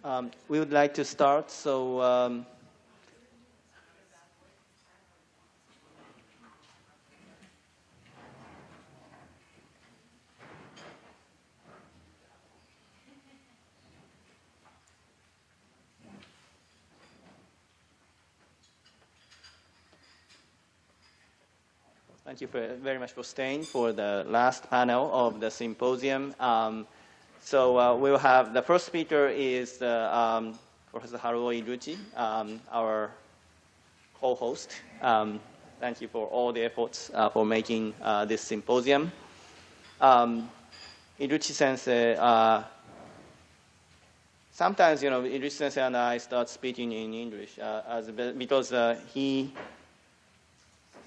We would like to start, so thank you very much for staying for the last panel of the symposium. We'll have the first speaker is Professor Haruo Iguchi, our co-host. Thank you for all the efforts for making this symposium. Iguchi-sensei, sometimes, Iguchi-sensei and I start speaking in English because he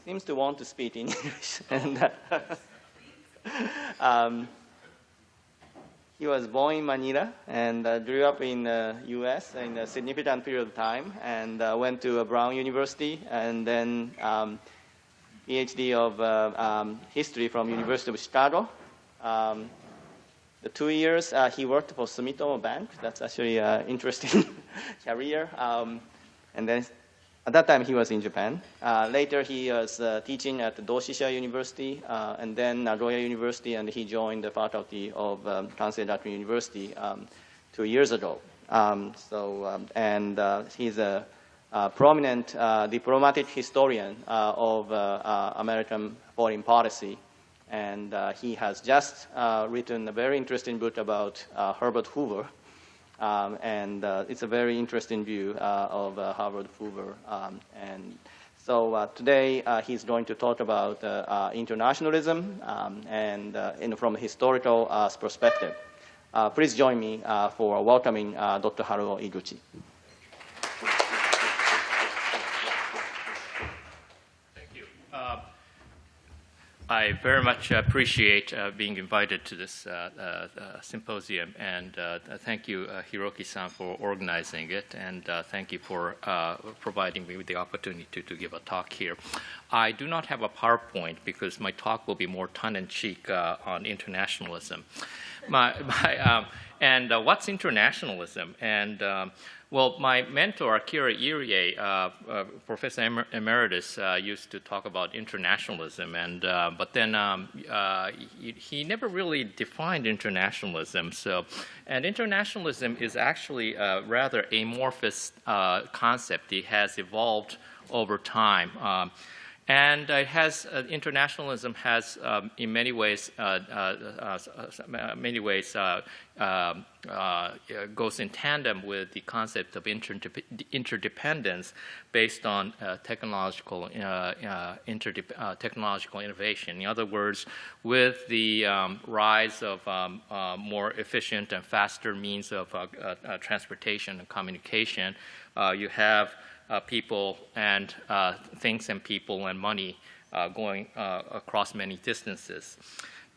seems to want to speak in English. And he was born in Manila and grew up in the US in a significant period of time and went to Brown University and then PhD of history from University of Chicago. The 2 years he worked for Sumitomo Bank. That's actually an interesting career. And then at that time, he was in Japan. Later, he was teaching at Doshisha University and then Nagoya University, and he joined the faculty of Kansei Gakuin University 2 years ago. He's a prominent diplomatic historian of American foreign policy. And he has just written a very interesting book about Herbert Hoover. It's a very interesting view of Herbert Hoover. Today he's going to talk about internationalism and from a historical perspective. Please join me for welcoming Dr. Haruo Iguchi. I very much appreciate being invited to this symposium, and thank you, Hiroki-san, for organizing it, and thank you for providing me with the opportunity to give a talk here. I do not have a PowerPoint because my talk will be more tongue-in-cheek on internationalism. What's internationalism? Well, my mentor, Akira Irie, Professor Emeritus, used to talk about internationalism, but then he never really defined internationalism. And internationalism is actually a rather amorphous concept. It has evolved over time. And it has internationalism has, in many ways, goes in tandem with the concept of interdependence based on technological innovation. In other words, with the rise of more efficient and faster means of transportation and communication, you have people and things and people and money going across many distances.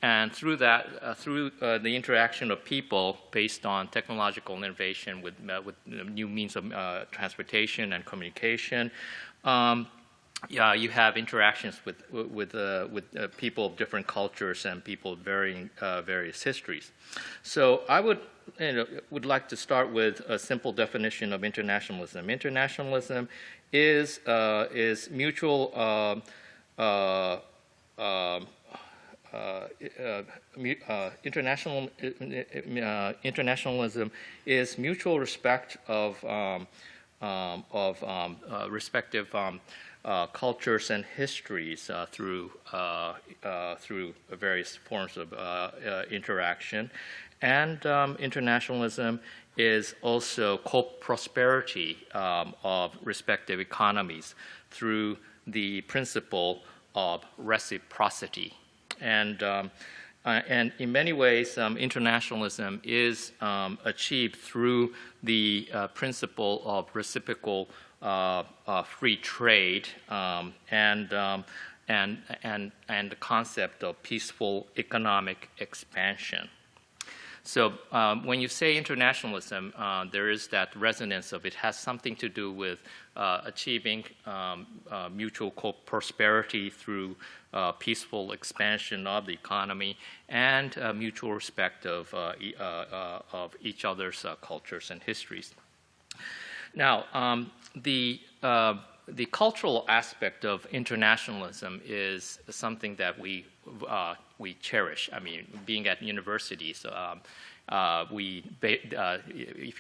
And through that, through the interaction of people based on technological innovation with new means of transportation and communication, you have interactions with people of different cultures and people of varying various histories. So I would like to start with a simple definition of internationalism. Internationalism is mutual internationalism is mutual respect of respective cultures and histories through various forms of interaction. And internationalism is also co-prosperity of respective economies through the principle of reciprocity. And in many ways, internationalism is achieved through the principle of reciprocal free trade and the concept of peaceful economic expansion. So when you say internationalism, there is that resonance of it has something to do with achieving mutual prosperity through peaceful expansion of the economy and mutual respect of each other's cultures and histories. Now, the cultural aspect of internationalism is something that we cherish. I mean, being at universities, if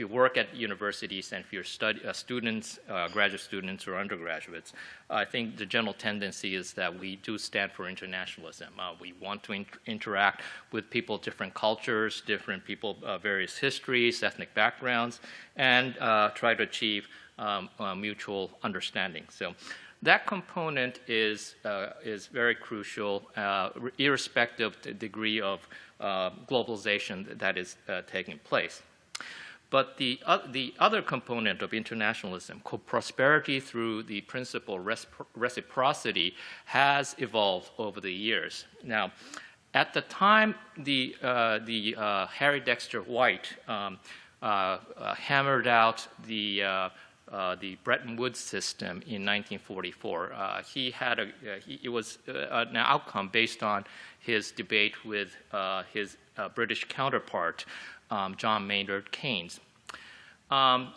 you work at universities and if you're students, graduate students or undergraduates, I think the general tendency is that we do stand for internationalism. We want to interact with people, different cultures, different people, various histories, ethnic backgrounds, and try to achieve mutual understanding. So that component is very crucial, irrespective of the degree of globalization that is taking place. But the other component of internationalism, prosperity through the principle of reciprocity, has evolved over the years. Now, at the time the Harry Dexter White hammered out the Bretton Woods system in 1944. It was an outcome based on his debate with his British counterpart, John Maynard Keynes. And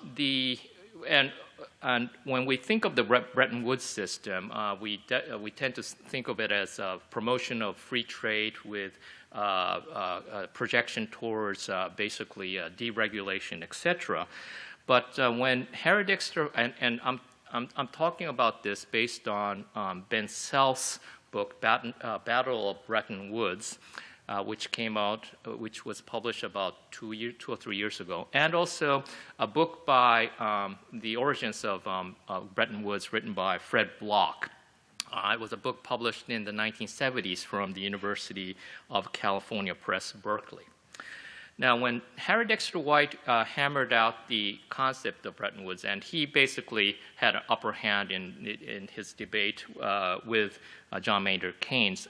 when we think of the Bretton Woods system, we tend to think of it as a promotion of free trade with projection towards basically deregulation, etc. But when Harry Dexter, and I'm talking about this based on Ben Self's book, Battle of Bretton Woods, which came out, which was published about 2 or 3 years ago, and also a book by The Origins of Bretton Woods, written by Fred Block. It was a book published in the 1970s from the University of California Press, Berkeley. Now, when Harry Dexter White hammered out the concept of Bretton Woods, and he basically had an upper hand in his debate with John Maynard Keynes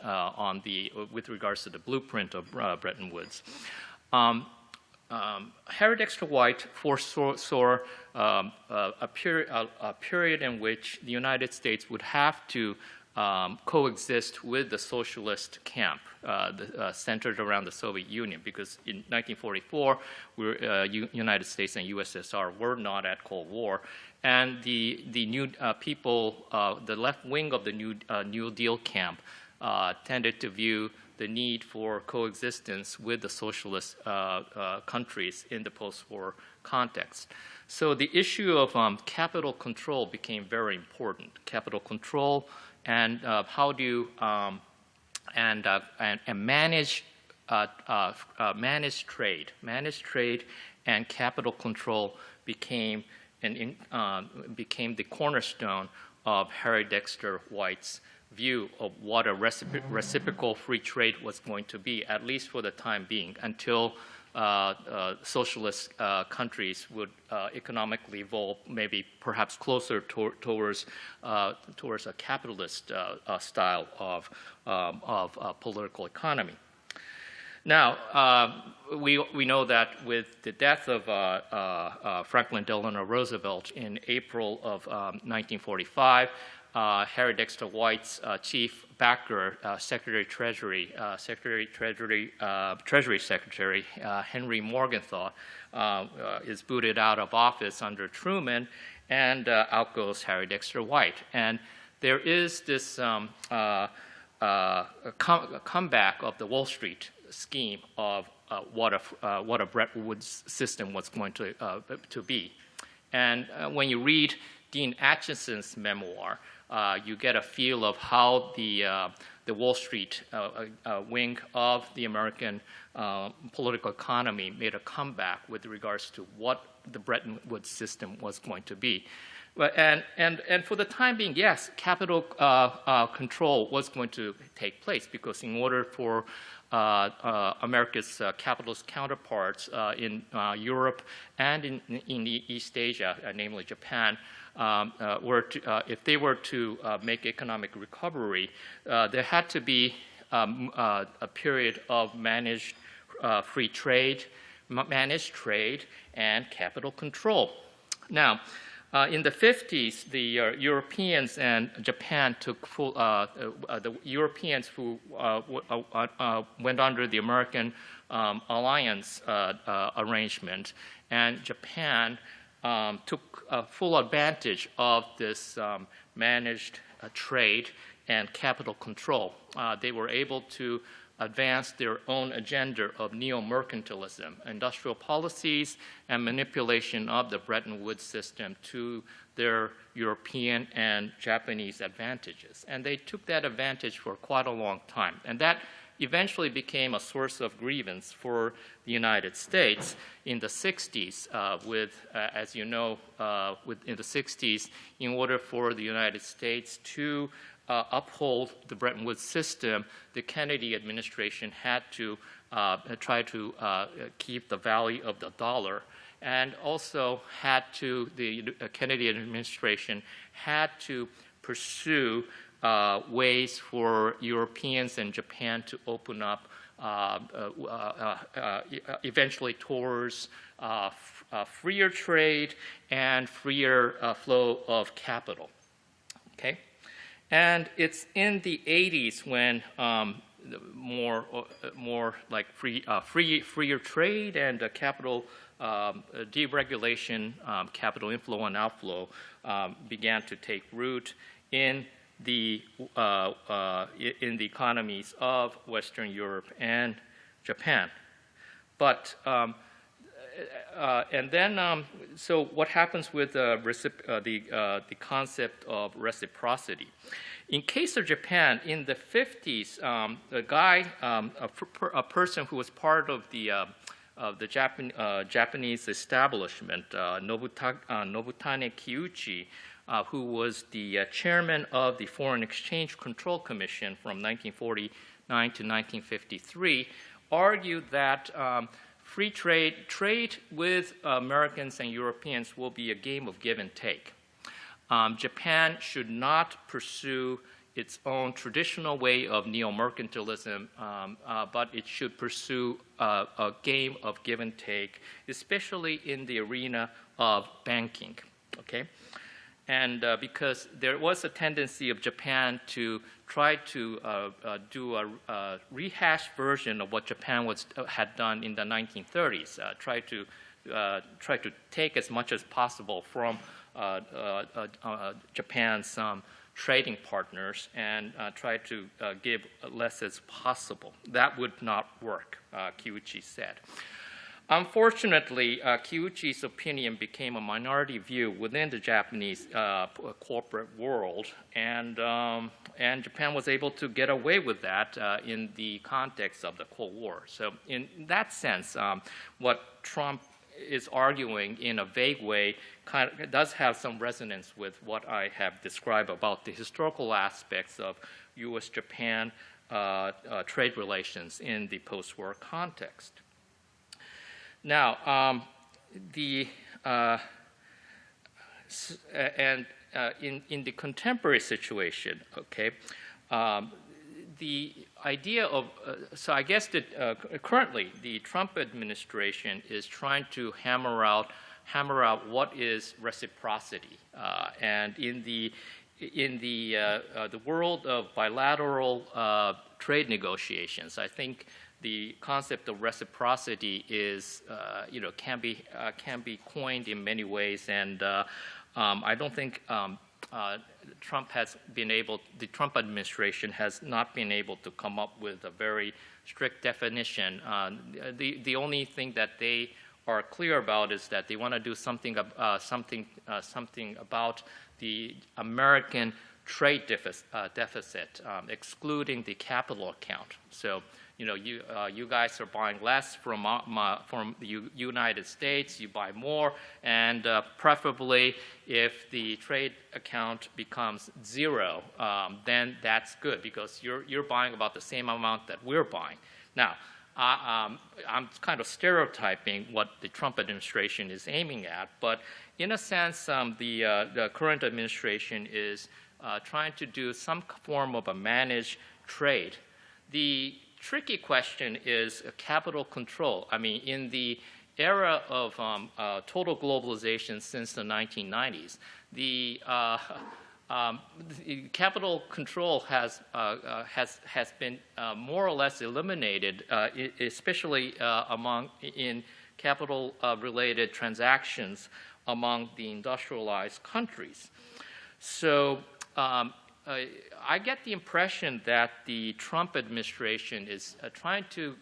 with regards to the blueprint of Bretton Woods, Harry Dexter White foresaw a period in which the United States would have to coexist with the socialist camp centered around the Soviet Union, because in 1944, United States and USSR were not at Cold War, and the new people, the left wing of the New Deal camp, tended to view the need for coexistence with the socialist countries in the post-war context. So the issue of capital control became very important. Capital control and how do you manage trade. Managed trade and capital control became the cornerstone of Harry Dexter White's view of what a reciprocal free trade was going to be, at least for the time being, until socialist countries would economically evolve, maybe perhaps closer towards a capitalist style of political economy. Now, we know that with the death of Franklin Delano Roosevelt in April of 1945, Harry Dexter White's chief backer, Treasury Secretary Henry Morgenthau, is booted out of office under Truman, and out goes Harry Dexter White. And there is this comeback of the Wall Street scheme of what a Bretton Woods system was going to be. And when you read Dean Acheson's memoir, you get a feel of how the Wall Street wing of the American political economy made a comeback with regards to what the Bretton Woods system was going to be. And for the time being, yes, capital control was going to take place, because in order for America's capitalist counterparts in Europe and in East Asia, namely Japan, if they were to make economic recovery, there had to be a period of managed free trade, managed trade, and capital control. Now, in the 50s, the Europeans and Japan took full, the Europeans who went under the American alliance arrangement, and Japan took full advantage of this managed trade and capital control. They were able to advance their own agenda of neo-mercantilism, industrial policies, and manipulation of the Bretton Woods system to their European and Japanese advantages. And they took that advantage for quite a long time. And that eventually became a source of grievance for the United States in the 60s as you know, in the 60s, in order for the United States to uphold the Bretton Woods system, the Kennedy administration had to try to keep the value of the dollar, and also the Kennedy administration had to pursue ways for Europeans and Japan to open up eventually towards freer trade and freer flow of capital. Okay? And it's in the 80s when more like freer trade and capital deregulation, capital inflow and outflow began to take root in the economies of Western Europe and Japan. But and then, so what happens with the concept of reciprocity? In case of Japan, in the 50s, a person who was part of the Japanese establishment, Nobutane Keiichi, who was the chairman of the Foreign Exchange Control Commission from 1949 to 1953, argued that free trade with Americans and Europeans will be a game of give and take. Japan should not pursue its own traditional way of neo-mercantilism, but it should pursue a game of give and take, especially in the arena of banking. Okay? And because there was a tendency of Japan to try to do a rehashed version of what Japan had done in the 1930s, try to take as much as possible from Japan's trading partners and try to give less as possible. That would not work, Keiichi said. Unfortunately, Keiichi's opinion became a minority view within the Japanese corporate world, and Japan was able to get away with that in the context of the Cold War. So in that sense, what Trump is arguing in a vague way does have some resonance with what I have described about the historical aspects of U.S.-Japan trade relations in the post-war context. Now, in the contemporary situation, okay, the idea of so I guess that currently the Trump administration is trying to hammer out what is reciprocity, and in the world of bilateral trade negotiations, I think the concept of reciprocity is, can be coined in many ways, and I don't think the Trump administration has not been able to come up with a very strict definition. The only thing that they are clear about is that they want to do something about the American trade deficit, excluding the capital account. So, you guys are buying less from the United States, you buy more, and preferably if the trade account becomes zero, then that's good because you're buying about the same amount that we're buying. Now, I'm kind of stereotyping what the Trump administration is aiming at, but in a sense, the current administration is trying to do some form of a managed trade. The tricky question is capital control. I mean, in the era of total globalization since the 1990s, the capital control has been more or less eliminated, especially in capital-related transactions among the industrialized countries. So I get the impression that the Trump administration is trying to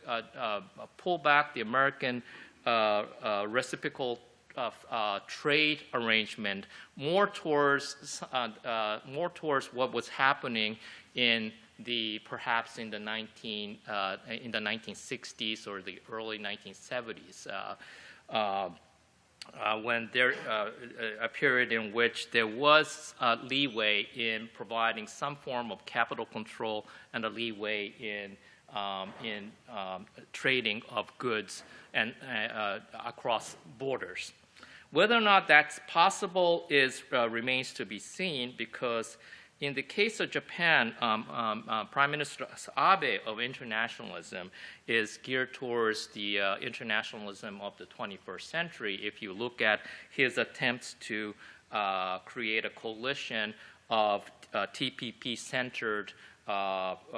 pull back the American reciprocal trade arrangement more towards what was happening in perhaps in the 1960s or the early 1970s. When there a period in which there was leeway in providing some form of capital control and a leeway in trading of goods and across borders. Whether or not that's possible remains to be seen, because in the case of Japan, Prime Minister Abe of internationalism is geared towards the internationalism of the 21st century. If you look at his attempts to create a coalition of TPP-centered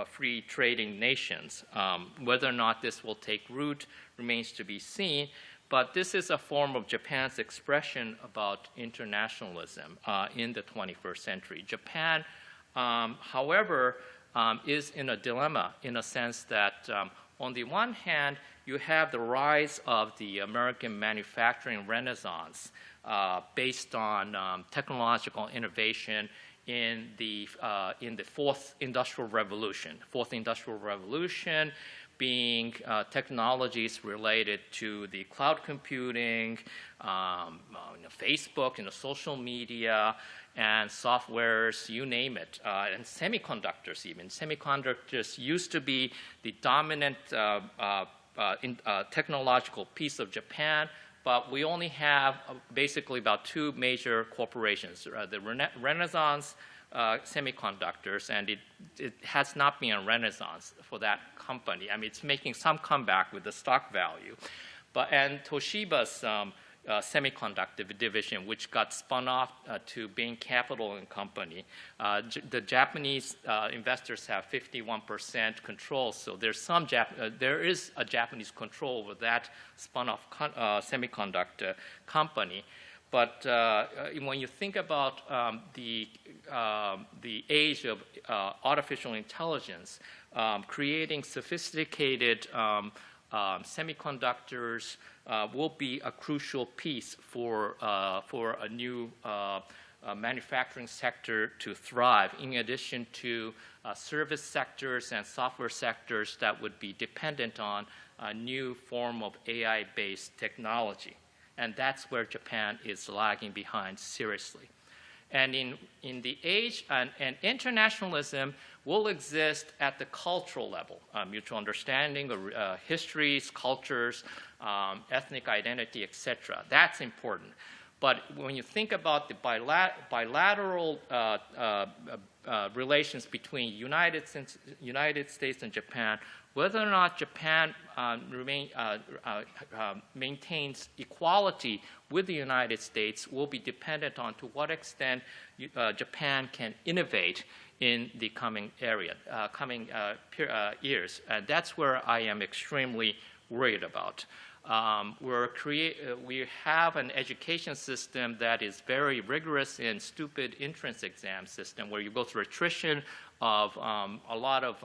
free trading nations, whether or not this will take root remains to be seen. But this is a form of Japan's expression about internationalism in the 21st century. Japan, however, is in a dilemma in a sense that on the one hand, you have the rise of the American manufacturing renaissance based on technological innovation in the fourth industrial revolution. Fourth industrial revolution being technologies related to the cloud computing, Facebook, social media, and softwares, you name it, and semiconductors even. Semiconductors used to be the dominant technological piece of Japan, but we only have basically about two major corporations, the Renaissance semiconductors, and it has not been a renaissance for that company. I mean, it's making some comeback with the stock value. And Toshiba's semiconductor division, which got spun off to Bain Capital and Company. The Japanese investors have 51% control, so there is a Japanese control over that spun off semiconductor company. But when you think about the age of artificial intelligence, creating sophisticated semiconductors will be a crucial piece for a new manufacturing sector to thrive, in addition to service sectors and software sectors that would be dependent on a new form of AI-based technology. And that's where Japan is lagging behind seriously. And in the age, and internationalism will exist at the cultural level, mutual understanding of histories, cultures, ethnic identity, etc. That's important. But when you think about the bilateral relations between United States and Japan, whether or not Japan maintains equality with the United States will be dependent on to what extent Japan can innovate in the coming years. And that's where I am extremely worried about. We have an education system that is very rigorous in stupid entrance exam system, where you go through attrition of a lot of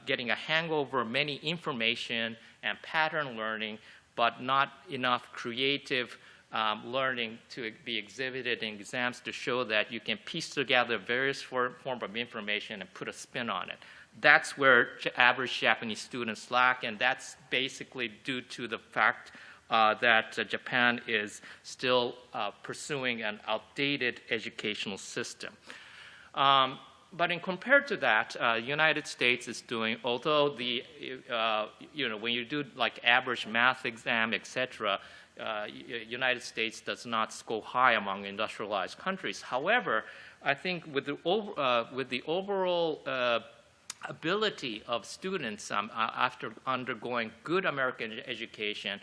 getting a hangover, many information and pattern learning, but not enough creative learning to be exhibited in exams to show that you can piece together various forms of information and put a spin on it. That's where average Japanese students lack, and that's basically due to the fact that Japan is still pursuing an outdated educational system. But in compared to that, United States is doing, although the, when you do like average math exam, etc., United States does not score high among industrialized countries. However, I think with the overall ability of students after undergoing good American education,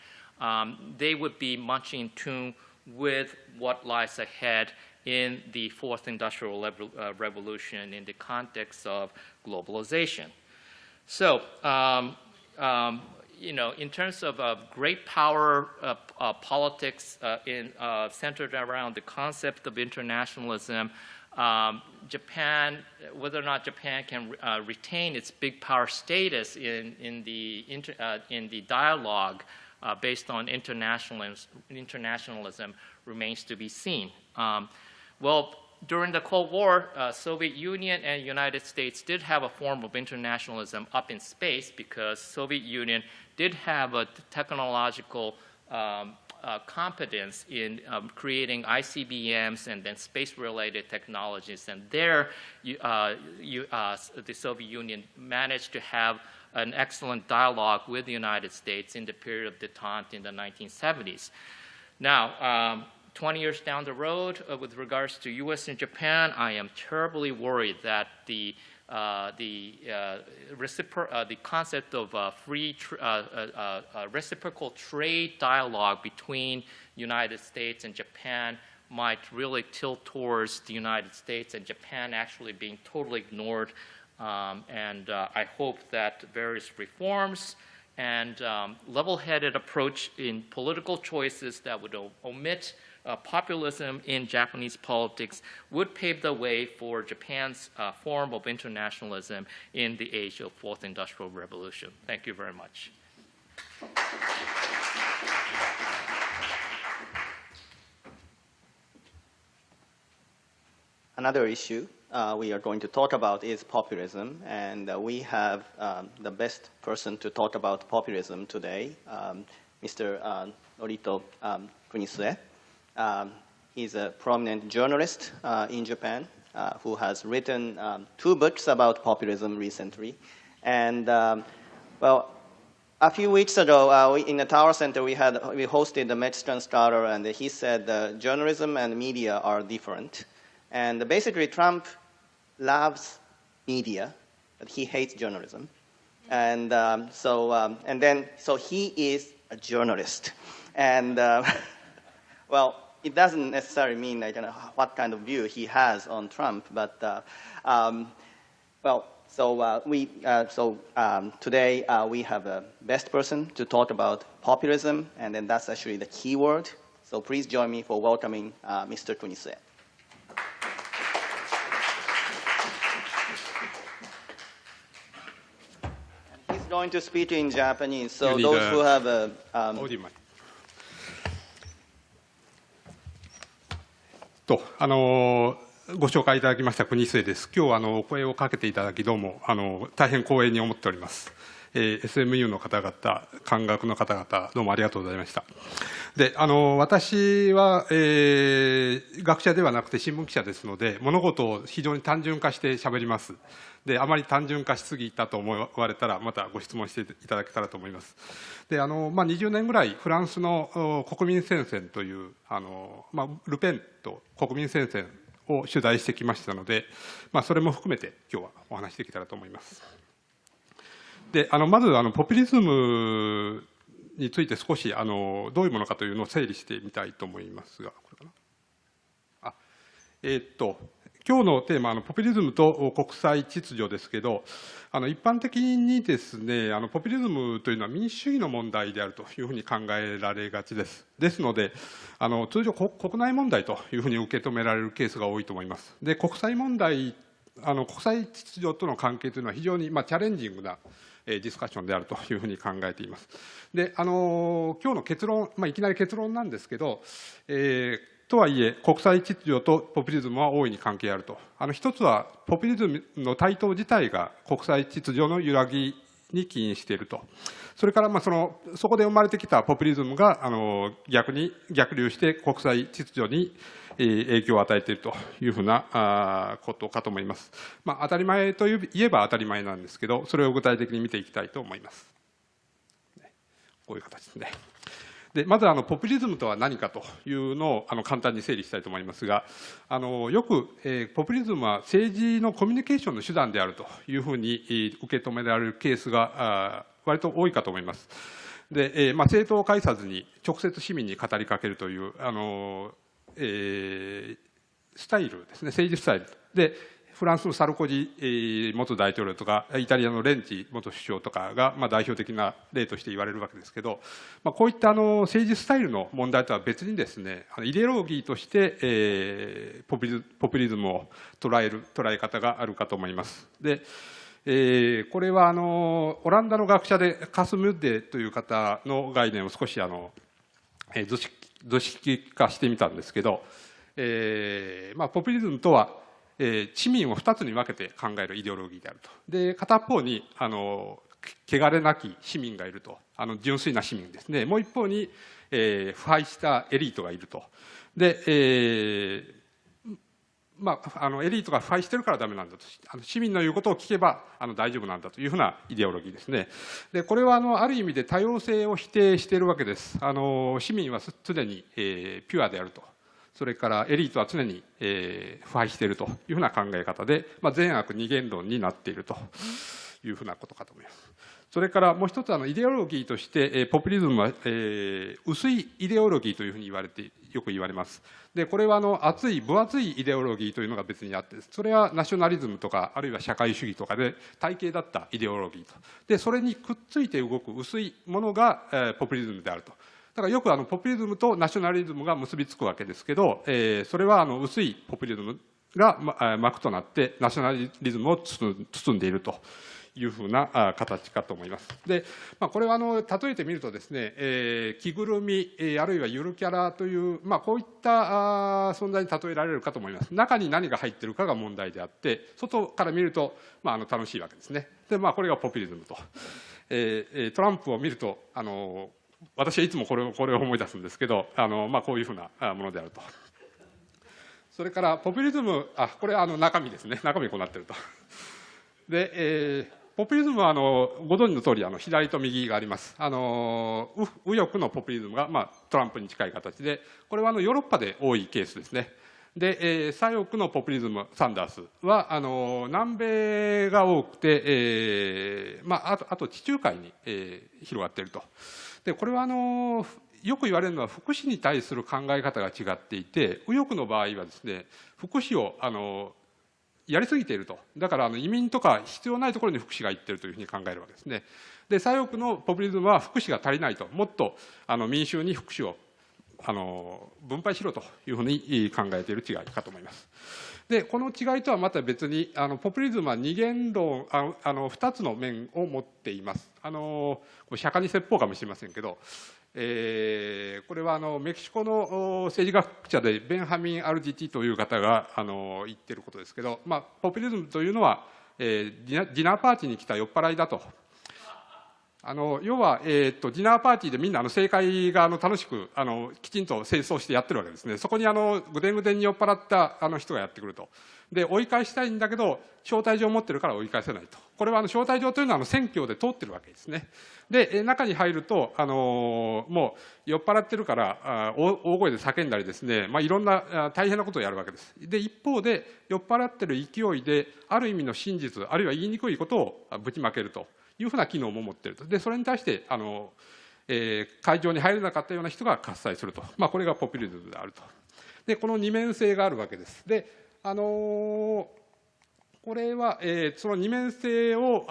they would be much in tune with what lies ahead in the fourth industrial revolution in the context of globalization. So, in terms of great power politics centered around the concept of internationalism, Japan, whether or not Japan can retain its big power status in the dialogue based on internationalism remains to be seen. Well, during the Cold War, Soviet Union and United States did have a form of internationalism up in space because Soviet Union did have a technological competence in creating ICBMs and then space-related technologies. And there, the Soviet Union managed to have an excellent dialogue with the United States in the period of détente in the 1970s. Now, 20 years down the road, with regards to U.S. and Japan, I am terribly worried that the concept of reciprocal trade dialogue between United States and Japan might really tilt towards the United States and Japan actually being totally ignored. I hope that various reforms and level-headed approach in political choices that would omit populism in Japanese politics would pave the way for Japan's form of internationalism in the age of Fourth Industrial Revolution. Thank you very much. Another issue we are going to talk about is populism, and we have the best person to talk about populism today, Mr. Norito Kunisue. He's a prominent journalist in Japan who has written 2 books about populism recently. And well, a few weeks ago, in the Tower Center, we hosted the Mexican scholar, and he said journalism and media are different. And basically, Trump loves media, but he hates journalism. And so he is a journalist. And well, it doesn't necessarily mean like, what kind of view he has on Trump, but today we have a best person to talk about populism, and then that's actually the key word. So please join me for welcoming Mr. Kunisue. He's going to speak in Japanese, so those who have aご紹介いただきました国末です。今日お声をかけていただきどうも大変光栄に思っております。SMU の方々、漢学の方々、どうもありがとうございました。で、私は、学者ではなくて新聞記者ですので、物事を非常に単純化して喋ります。で、あまり単純化しすぎたと思われたら、またご質問していただけたらと思います。で、20年ぐらいフランスの国民戦線という、ルペンと国民戦線を取材してきましたので、それも含めて今日はお話しできたらと思います。で、まずポピュリズムについて少しどういうものかというのを整理してみたいと思いますが、これかな。今日のテーマポピュリズムと国際秩序ですけど、一般的にですね、ポピュリズムというのは民主主義の問題であるというふうに考えられがちです。ですので、通常国内問題というふうに受け止められるケースが多いと思います。で、国際問題、国際秩序との関係というのは非常にチャレンジングなディスカッションであるというふうに考えています。で、今日の結論、いきなり結論なんですけど、とはいえ、国際秩序とポピュリズムは大いに関係あると。一つは、ポピュリズムの台頭自体が国際秩序の揺らぎに起因していると。それからそこで生まれてきたポピュリズムが逆流して国際秩序に影響を与えているというふうなことかと思います。当たり前といえば当たり前なんですけど、それを具体的に見ていきたいと思います。こういう形ですね。でまずポピュリズムとは何かというのを簡単に整理したいと思いますが、よく、ポピュリズムは政治のコミュニケーションの手段であるというふうに受け止められるケースが割と多いかと思います。で、政党を介さずに直接市民に語りかけるというスタイルですね、政治スタイルで、フランスのサルコジ元大統領とか、イタリアのレンチ元首相とかが代表的な例として言われるわけですけど、こういった政治スタイルの問題とは別にですね、イデオロギーとして、ポピュリズムを捉え方があるかと思います。でこれはオランダの学者でカス・ムッデという方の概念を少し図式化してみたんですけど、ポピュリズムとは市民を2つに分けて考えるイデオロギーであると。で片方に汚れなき市民がいると、純粋な市民ですね。もう一方に、腐敗したエリートがいると。で、エリートが腐敗してるからダメなんだと、市民の言うことを聞けば大丈夫なんだというふうなイデオロギーですね。でこれはある意味で多様性を否定しているわけです。市民は常に、ピュアであると。それからエリートは常に、腐敗しているというふうな考え方で、善悪二元論になっているというふうなことかと思います。それからもう一つイデオロギーとして、ポピュリズムは、薄いイデオロギーというふうによく言われます。でこれは分厚いイデオロギーというのが別にあって、それはナショナリズムとかあるいは社会主義とかで体系だったイデオロギーと、でそれにくっついて動く薄いものが、ポピュリズムであると。だからよくポピュリズムとナショナリズムが結びつくわけですけど、それは薄いポピュリズムが膜となってナショナリズムを包んでいるというふうな形かと思います。で、これは例えてみるとですね、着ぐるみあるいはゆるキャラという、こういった存在に例えられるかと思います。中に何が入っているかが問題であって、外から見ると楽しいわけですね。でこれがポピュリズムと。トランプを見ると私はいつもこれを思い出すんですけど、こういうふうなものであると。それからポピュリズム、これは中身ですね。中身こうなってると。で、ポピュリズムはご存知の通り左と右があります。右翼のポピュリズムが、トランプに近い形で、これはヨーロッパで多いケースですね。で、左翼のポピュリズム、サンダースは南米が多くて、あと地中海に、広がっていると。でこれはよく言われるのは福祉に対する考え方が違っていて、右翼の場合はですね、福祉をやりすぎていると。だから移民とか必要ないところに福祉がいっているというふうに考えるわけですね。で左翼のポピュリズムは福祉が足りないと、もっと民衆に福祉を分配しろというふうに考えている違いかと思います。でこの違いとはまた別にポピュリズムは二元論2つの面を持っています。釈迦に説法かもしれませんけど、これはメキシコの政治学者でベンハミン・アルジティという方が言っていることですけど、ポピュリズムというのは、ディナーパーティーに来た酔っ払いだと。要は、ディナーパーティーでみんな正解が楽しくきちんと清掃してやってるわけですね。そこにぐでんぐでんに酔っ払った人がやってくると。で追い返したいんだけど招待状を持ってるから追い返せないと。これは招待状というのは選挙で通ってるわけですね。で中に入るともう酔っ払ってるから大声で叫んだりですね、いろんな大変なことをやるわけです。で一方で酔っ払ってる勢いである意味の真実あるいは言いにくいことをぶちまけるというふうな機能も持っていると。でそれに対して会場に入れなかったような人が喝采すると、これがポピュリズムであると。でこの二面性があるわけです。でこれは、その二面性を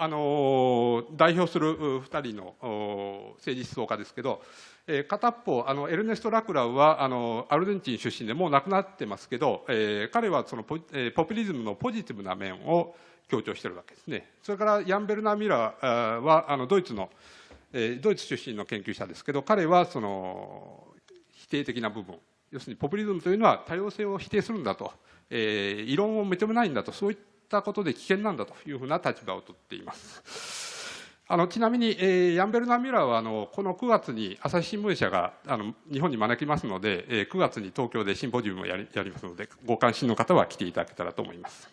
代表する2人の政治思想家ですけど、片方エルネスト・ラクラウはアルゼンチン出身でもう亡くなってますけど、彼はそのポピュリズムのポジティブな面を強調しているわけですね。それからヤン・ベルナー・ミュラーはドイツ出身の研究者ですけど、彼はその否定的な部分、要するにポピュリズムというのは多様性を否定するんだと、異論を認めないんだと、そういったことで危険なんだというふうな立場を取っています。ちなみに、ヤン・ベルナー・ミュラーはこの9月に朝日新聞社が日本に招きますので、9月に東京でシンポジウムをやりますので、ご関心の方は来ていただけたらと思います。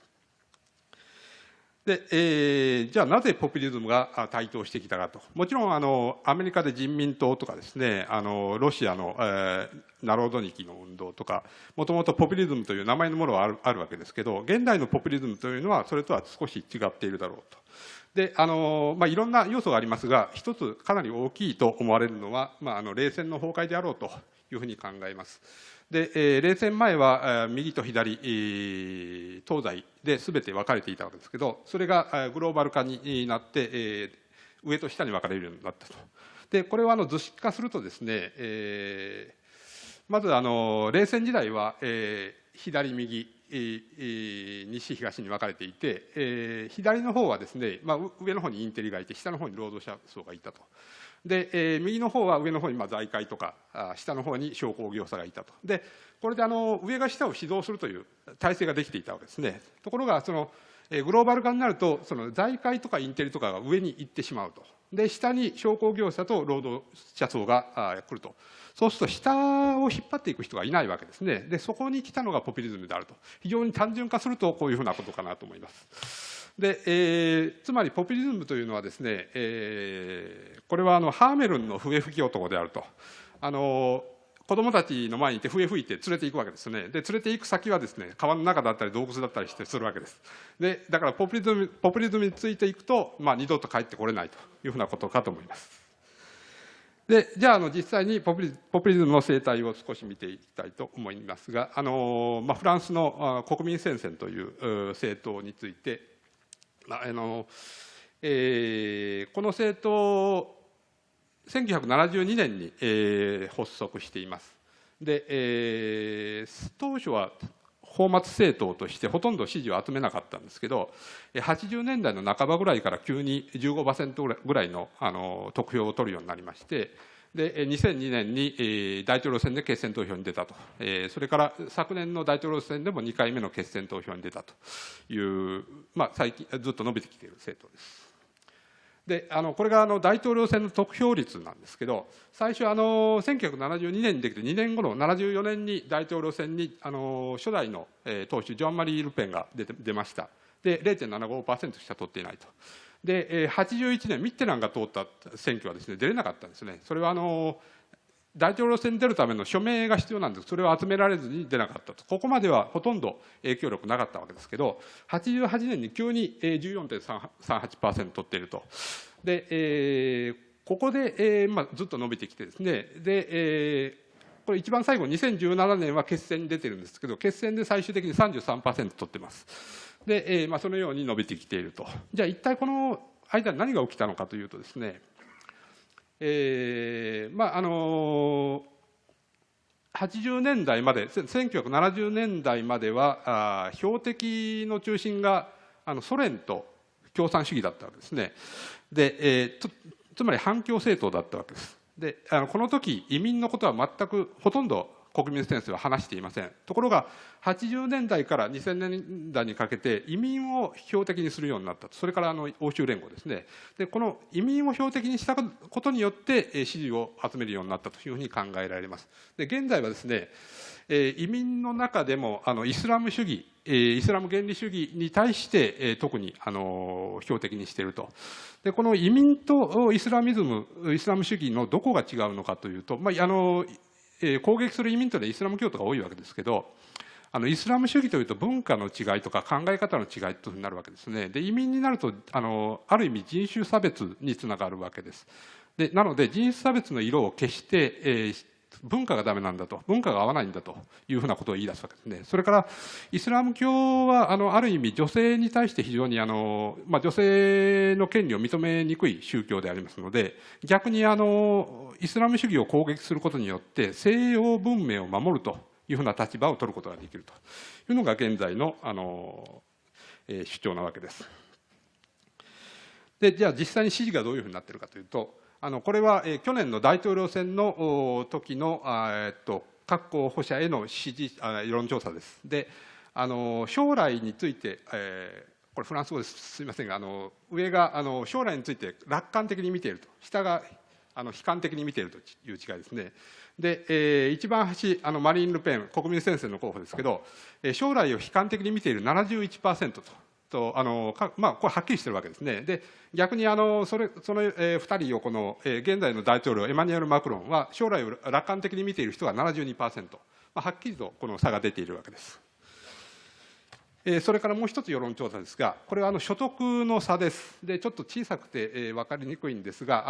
で、じゃあなぜポピュリズムが台頭してきたかと。もちろんアメリカで人民党とかですね、ロシアの、ナロードニキの運動とか、もともとポピュリズムという名前のものはあるわけですけど、現代のポピュリズムというのはそれとは少し違っているだろうと。でいろんな要素がありますが、一つかなり大きいと思われるのは、冷戦の崩壊であろうというふうに考えます。で、冷戦前は右と左、東西で全て分かれていたわけですけど、それがグローバル化になって、上と下に分かれるようになったと。で、これは図式化するとですね、まず冷戦時代は、左右、西東に分かれていて、左の方はですね、上の方にインテリがいて、下の方に労働者層がいたと。で、右の方は上の方に財界とか、下の方に商工業者がいたと。で、これで上が下を指導するという体制ができていたわけですね。ところが、グローバル化になると、財界とかインテリとかが上に行ってしまうと。で、下に商工業者と労働者層が来ると。そうすると、下を引っ張っていく人がいないわけですね。で、そこに来たのがポピュリズムであると。非常に単純化すると、こういうふうなことかなと思います。で、つまりポピュリズムというのはですね、これはハーメルンの笛吹き男であると。子供たちの前にいて笛吹いて連れて行くわけですね。で、連れて行く先はですね、川の中だったり洞窟だったりしてするわけです。で、だからポピュリズムについていくと、二度と帰ってこれないというふうなことかと思います。で、じゃあ実際にポピュリズムの生態を少し見ていきたいと思いますが、フランスの国民戦線という政党について、この政党、1972年に、発足しています。で、当初は泡沫政党としてほとんど支持を集めなかったんですけど、80年代の半ばぐらいから急に 15% ぐらいの得票を取るようになりまして、で、2002年に大統領選で決選投票に出たと。それから昨年の大統領選でも2回目の決選投票に出たという、最近ずっと伸びてきている政党です。で、これが大統領選の得票率なんですけど、最初1972年にできて2年後の74年に大統領選に初代の党首ジョアン・マリー・ルペンが出ました。で、0.75% しか取っていないと。で、81年、ミッテランが通った選挙はですね、出れなかったんですね。それは大統領選に出るための署名が必要なんです。それを集められずに出なかったと。ここまではほとんど影響力なかったわけですけど、88年に急に 14.38% 取っていると。で、ここで、ずっと伸びてきてですね、で、これ一番最後、2017年は決選に出てるんですけど、決選で最終的に 33% 取ってます。で、そのように伸びてきていると。じゃあ一体この間に何が起きたのかというとですね、80年代まで、1970年代までは、標的の中心がソ連と共産主義だったわけですね。で、つまり反共政党だったわけです。で、この時移民のことは全くほとんど国民先生は話していません。ところが80年代から2000年代にかけて移民を標的にするようになったと。それから欧州連合ですね。で、この移民を標的にしたことによって支持を集めるようになったというふうに考えられます。で、現在はですね、移民の中でもイスラム主義、イスラム原理主義に対して特に標的にしていると。で、この移民とイスラム主義のどこが違うのかというと、攻撃する移民というのはイスラム教徒が多いわけですけど、イスラム主義というと文化の違いとか考え方の違いというふうになるわけですね。で、移民になるとある意味人種差別につながるわけです。で、なので人種差別の色を消して、文化がダメなんだと、文化が合わないんだというふうなことを言い出すわけですね。それからイスラム教はある意味女性に対して非常に女性の権利を認めにくい宗教でありますので、逆にイスラム主義を攻撃することによって西洋文明を守るというふうな立場を取ることができるというのが現在の主張なわけです。で、じゃあ実際に支持がどういうふうになっているかというと、これは去年の大統領選の時の各候補者への支持世論調査です。で、将来について、これフランス語です、すみませんが、上が将来について楽観的に見ていると、下が悲観的に見ているという違いですね。で、一番端マリーン・ルペン国民戦線の候補ですけど、将来を悲観的に見ている 71% と。これはっきりしてるわけですね。で、逆にその2人をこの、現在の大統領、エマニュエル・マクロンは、将来を楽観的に見ている人が 72%、はっきりとこの差が出ているわけです。それからもう一つ世論調査ですが、これは所得の差です。で、ちょっと小さくて分かりにくいんですが、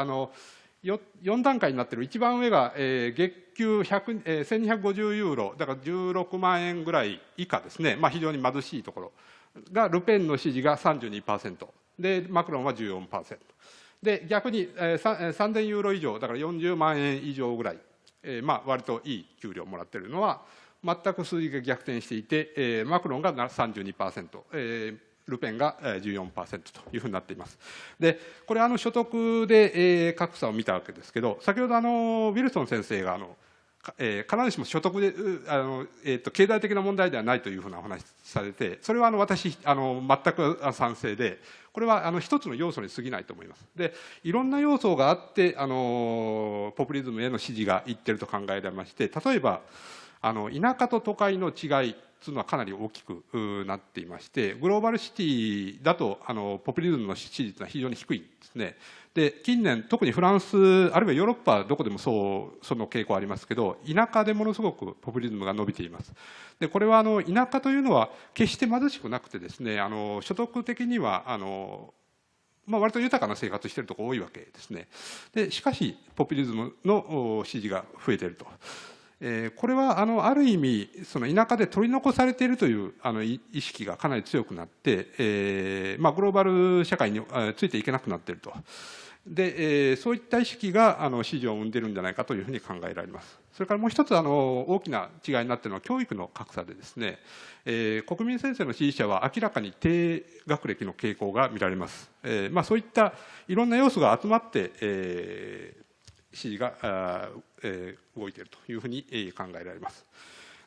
4段階になっている一番上が月給1250ユーロ、だから16万円ぐらい以下ですね、非常に貧しいところが、ルペンの支持が 32%、で、マクロンは 14%。で、逆に3000ユーロ以上、だから40万円以上ぐらい、割といい給料をもらっているのは、全く数字が逆転していて、マクロンが 32%、ルペンが 14% というふうになっています。で、これ所得で格差を見たわけですけど、先ほどウィルソン先生が必ずしも所得で経済的な問題ではないというふうなお話されて、それは私全く賛成で、これは一つの要素に過ぎないと思います。で、いろんな要素があってポピュリズムへの支持がいっていると考えられまして、例えば田舎と都会の違いというのはかなり大きくなっていまして、グローバルシティだとポピュリズムの支持率は非常に低いんですね。で、近年、特にフランス、あるいはヨーロッパどこでもその傾向ありますけど、田舎でものすごくポピュリズムが伸びています。で、これは田舎というのは決して貧しくなくてですね、所得的には割と豊かな生活しているところ多いわけですね。で、しかし、ポピュリズムの支持が増えていると。これはある意味その田舎で取り残されているという意識がかなり強くなって、グローバル社会についていけなくなっていると。で、そういった意識が支持を生んでいるんじゃないかというふうに考えられます。それからもう一つ大きな違いになっているのは教育の格差でですね、国民先生の支持者は明らかに低学歴の傾向が見られます。そういったいろんな要素が集まって支持が動いているというふうに考えられます。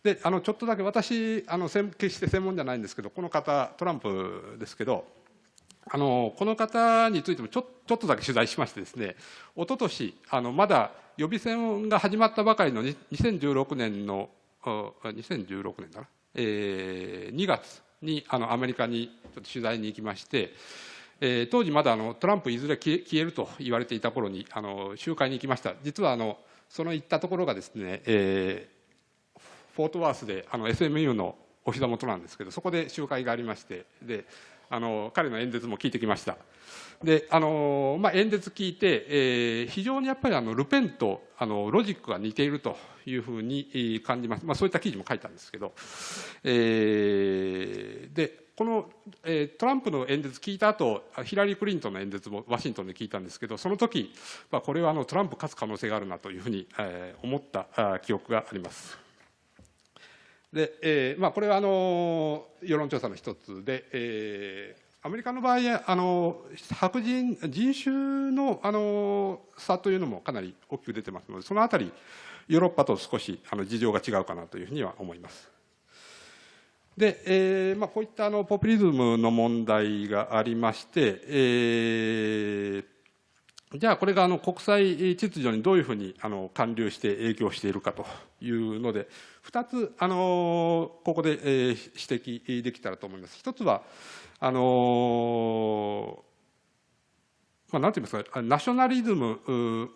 で、ちょっとだけ私決して専門じゃないんですけど、この方トランプですけど、この方についてもちょっとだけ取材しましてですね、一昨年まだ予備選が始まったばかりの2016年の2016年かな、2月にアメリカにちょっと取材に行きまして、当時まだトランプいずれ消えると言われていた頃に集会に行きました。実はその行ったところがですね、フォートワースでSMU のお膝元なんですけど、そこで集会がありまして、で彼の演説も聞いてきました。で演説聞いて、非常にやっぱりルペンとロジックが似ているというふうに感じます。そういった記事も書いたんですけど、でこのトランプの演説聞いた後、ヒラリー・クリントンの演説もワシントンで聞いたんですけど、その時これはトランプ勝つ可能性があるなというふうに思った記憶があります。で、これは世論調査の一つで、アメリカの場合白人人種の差というのもかなり大きく出てますので、そのあたりヨーロッパと少し事情が違うかなというふうには思います。で、こういったポピュリズムの問題がありまして、じゃあこれが国際秩序にどういうふうに還流して影響しているかというので、2つここで指摘できたらと思います。一つはなんて言いますか、ナショナリズム、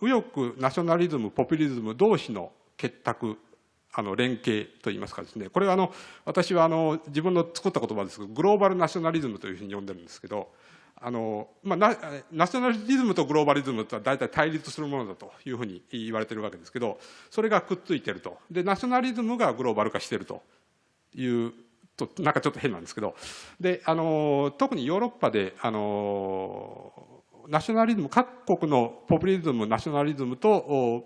右翼ナショナリズム、ポピュリズム同士の結託、連携といいますかですね、これは私は自分の作った言葉ですけど、グローバルナショナリズムというふうに呼んでるんですけど、ナショナリズムとグローバリズムとは大体対立するものだというふうに言われてるわけですけど、それがくっついてると。で、ナショナリズムがグローバル化してるというと、なんかちょっと変なんですけど、で、特にヨーロッパで、ナショナリズム、各国のポピュリズム、ナショナリズムと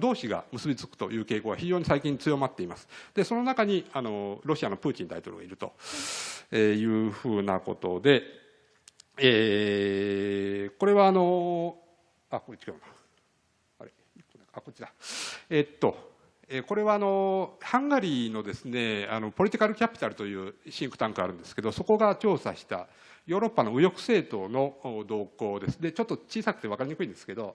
同士が結びつくという傾向が非常に最近強まっています。で、その中にロシアのプーチン大統領がいるというふうなことで、これはこれ違うな。あれこっちだ。これはハンガリーのですね、ポリティカルキャピタルというシンクタンクがあるんですけど、そこが調査したヨーロッパの右翼政党の動向です。で、ちょっと小さくて分かりにくいんですけど、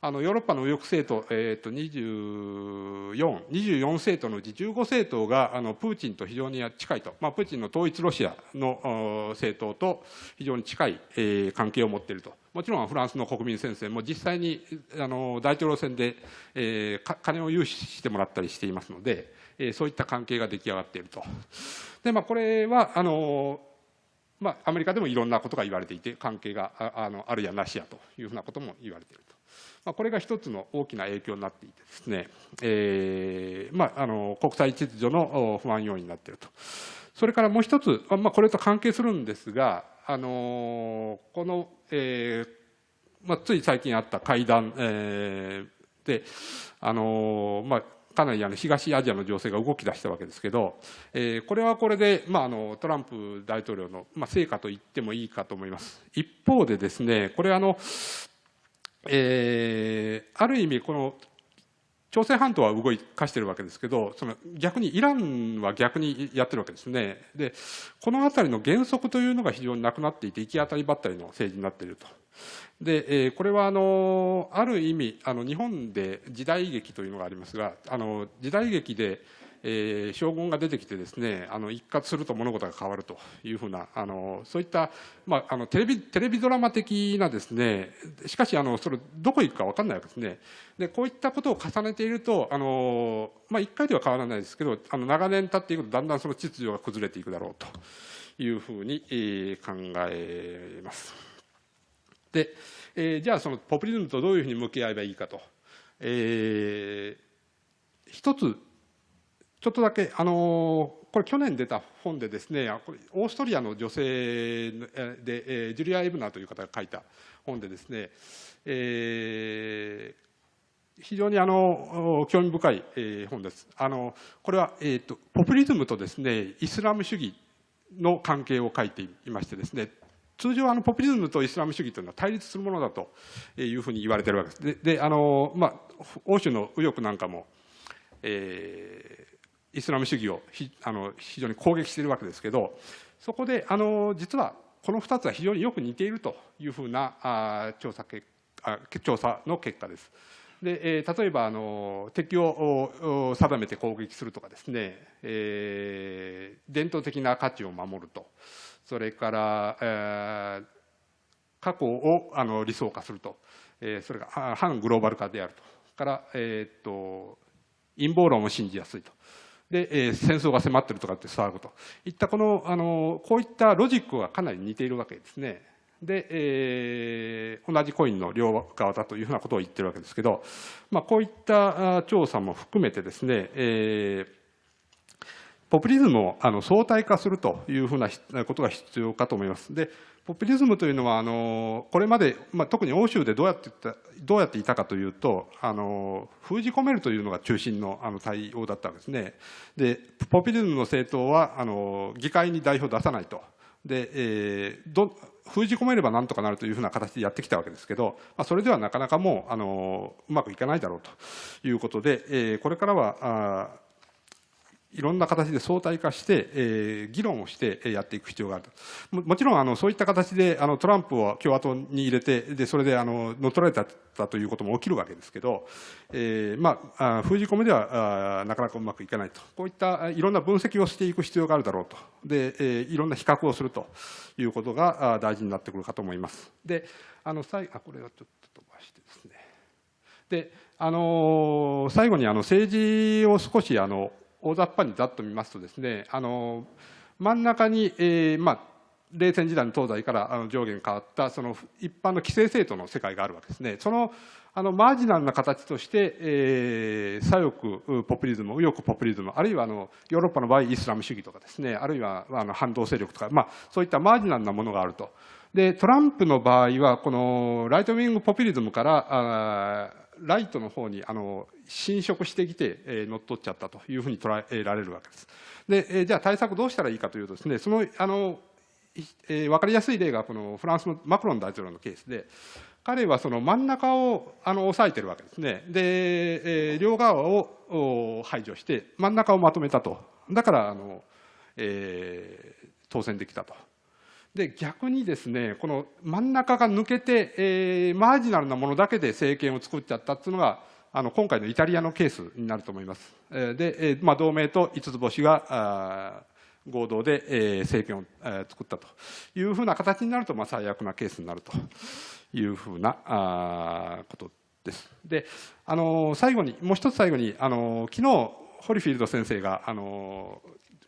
ヨーロッパの右翼政党、24 24政党のうち15政党がプーチンと非常に近いと、プーチンの統一ロシアの政党と非常に近い関係を持っていると。もちろんフランスの国民戦線も実際に大統領選で金を融資してもらったりしていますので、そういった関係が出来上がっていると。で、これはアメリカでもいろんなことが言われていて、関係があるやなしやというふうなことも言われていると。これが一つの大きな影響になっていてですね、国際秩序の不安要因になっていると。それからもう一つ、これと関係するんですが、この、つい最近あった会談、で、かなり東アジアの情勢が動き出したわけですけど、これはこれで、トランプ大統領の成果と言ってもいいかと思います。一方でですね、これある意味この朝鮮半島は動かしているわけですけど、逆にイランは逆にやってるわけですね。で、このあたりの原則というのが非常になくなっていて、行き当たりばったりの政治になっていると。で、これはある意味日本で時代劇というのがありますが、時代劇で将軍が出てきてですね、一括すると物事が変わるというふうなそういった、テレビドラマ的なですね、しかしそれどこ行くか分かんないわけですね。で、こういったことを重ねていると一回では変わらないですけど、長年経っていくとだんだんその秩序が崩れていくだろうというふうに考えます。で、じゃあそのポピュリズムとどういうふうに向き合えばいいかと、一つちょっとだけこれ去年出た本でですね、これオーストリアの女性でジュリア・エブナーという方が書いた本でですね、非常に興味深い本です。これはポピュリズムとですねイスラム主義の関係を書いていましてですね、通常ポピュリズムとイスラム主義というのは対立するものだというふうに言われているわけです。で、欧州の右翼なんかもイスラム主義を非常に攻撃しているわけですけど、そこで実はこの2つは非常によく似ているというふうな調査の結果です。で、例えば敵を定めて攻撃するとかですね、伝統的な価値を守ると、それから過去を理想化すると、それが反グローバル化であるとから陰謀論を信じやすいと。で、戦争が迫っているとかって騒ぐといったこういったロジックがかなり似ているわけですね。で、同じコインの両側だというふうなことを言ってるわけですけど、こういった調査も含めてですね、ポピュリズムを相対化するというふうなことが必要かと思います。で、ポピュリズムというのはこれまで、特に欧州でどうやっていたかというと封じ込めるというのが中心の対応だったわけですね。で、ポピュリズムの政党は議会に代表を出さないと。で、封じ込めればなんとかなるというふうな形でやってきたわけですけど、それではなかなかもううまくいかないだろうということで、これからはいろんな形で相対化して、議論をしてやっていく必要があると。もちろんそういった形でトランプを共和党に入れて、でそれで乗っ取られたということも起きるわけですけど、封じ込めではなかなかうまくいかないと。こういったいろんな分析をしていく必要があるだろうと。で、いろんな比較をするということが大事になってくるかと思います。で、これをちょっと飛ばしてですね。で、最後に政治を少し大雑把にざっと見ますとですね、真ん中に、冷戦時代の東西から上下に変わったその一般の既成政党の世界があるわけですね。そのマージナルな形として、左翼ポピュリズム、右翼ポピュリズム、あるいはヨーロッパの場合イスラム主義とかですね、あるいは反動勢力とか、そういったマージナルなものがあると。で、トランプの場合はこのライトウィングポピュリズムからライトの方に侵食してきて乗っ取っちゃったというふうに捉えられるわけです。で、じゃあ対策どうしたらいいかというとですね、その分かりやすい例がこのフランスのマクロン大統領のケースで、彼はその真ん中を抑えてるわけですね。で、両側を排除して真ん中をまとめたと。だから当選できたと。で、逆にですね、この真ん中が抜けて、マージナルなものだけで政権を作っちゃったっていうのが今回のイタリアのケースになると思います。で、同盟と五つ星が合同で政権を作ったというふうな形になると、最悪なケースになるというふうなことです。で、最後に、もう一つ最後に、昨日、ホリフィールド先生が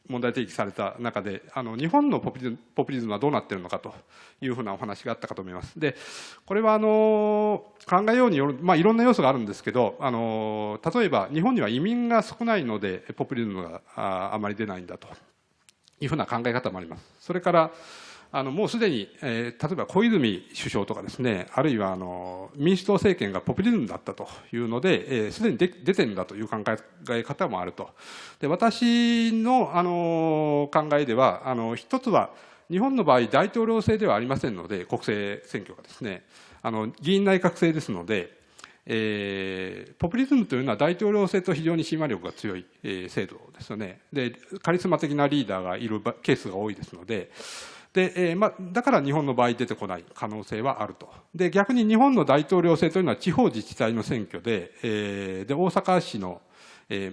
問題提起された中で、日本のポピュリズムはどうなっているのかというふうなお話があったかと思います。で、これは考えようによる、いろんな要素があるんですけど、例えば日本には移民が少ないので、ポピュリズムがあまり出ないんだというふうな考え方もあります。それからもうすでに、例えば小泉首相とかですね、あるいは民主党政権がポピュリズムだったというので、すでに出てるんだという考え方もあると。で、私の考えでは、一つは、日本の場合、大統領制ではありませんので、国政選挙がですね、議院内閣制ですので、ポピュリズムというのは大統領制と非常に親和力が強い制度ですよね。で、カリスマ的なリーダーがいるケースが多いですので、で、だから日本の場合出てこない可能性はあると。で、逆に日本の大統領制というのは地方自治体の選挙で、大阪市の、橋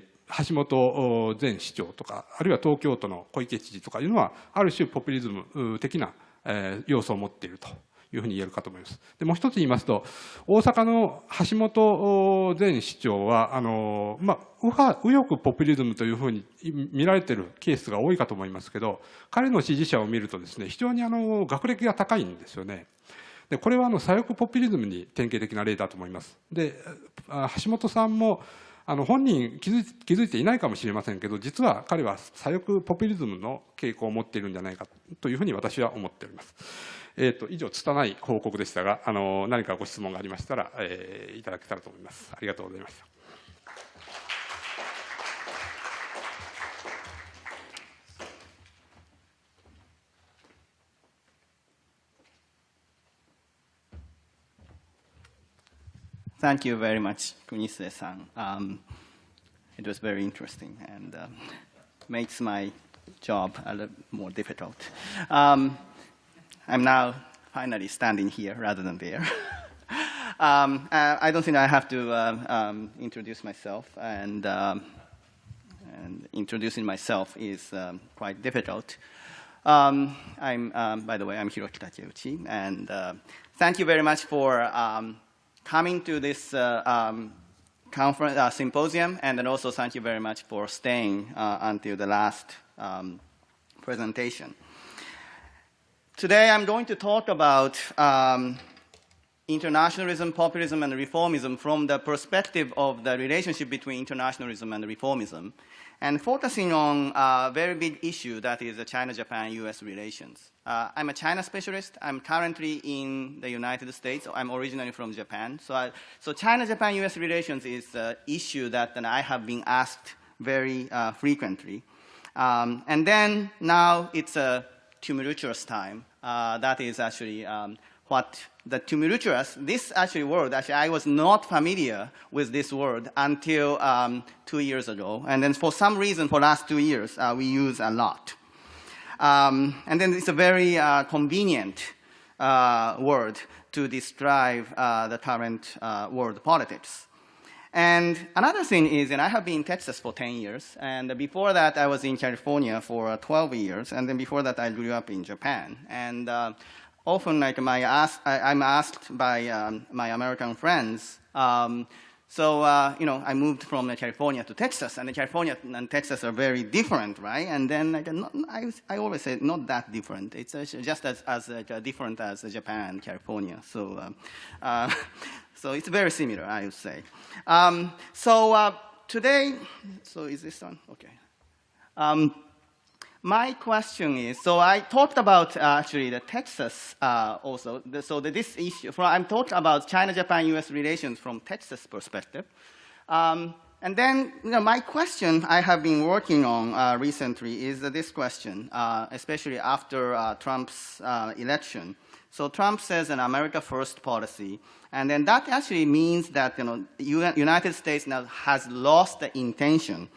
本前市長とか、あるいは東京都の小池知事とかいうのは、ある種ポピュリズム的な要素を持っているというふうに言えるかと思います。で、もう一つ言いますと、大阪の橋本前市長は、右翼ポピュリズムというふうに見られているケースが多いかと思いますけど、彼の支持者を見るとですね、非常に学歴が高いんですよね。で、これは左翼ポピュリズムに典型的な例だと思います。で、橋本さんも、本人気づいていないかもしれませんけど、実は彼は左翼ポピュリズムの傾向を持っているんじゃないかというふうに私は思っております。以上、拙い報告でしたが、何かご質問がありましたら、いただけたらと思います。ありがとうございました。Thank you very much, Kunisue-san. It was very interesting and makes my job a little more difficult. I'm now finally standing here rather than there. I don't think I have to introduce myself, and introducing myself is quite difficult. By the way, I'm Hiroki Takeuchi, and thank you very much for coming to this conference, symposium, and then also thank you very much for staying until the last presentation. Today I'm going to talk about internationalism, populism, and reformism from the perspective of the relationship between internationalism and reformism, and focusing on a very big issue that is the China-Japan-US relations. I'm a China specialist. I'm currently in the United States. I'm originally from Japan. So China-Japan-US relations is an issue that I have been asked very frequently. And then now it's a tumultuous time. That is actually what the tumultuous, this actually word, I was not familiar with this word until 2 years ago. And then for some reason, for the last 2 years, we use a lot. And then it's a very convenient word to describe the current world politics. And another thing is, and I have been in Texas for 10 years, and before that I was in California for 12 years, and then before that I grew up in Japan. And often, like I'm asked by my American friends, you know, I moved from California to Texas, and California and Texas are very different, right? And then I always say not that different. It's just as different as Japan and California. So, so it's very similar, I would say. Today, so is this on? Okay. My question is, so I talked about actually the Texas also. This issue, I'm talking about China-Japan-US relations from Texas perspective. And then, you know, my question I have been working on recently is this question, especially after Trump's election. So Trump says an America First policy, and then that actually means that, you know, United States now has lost the intention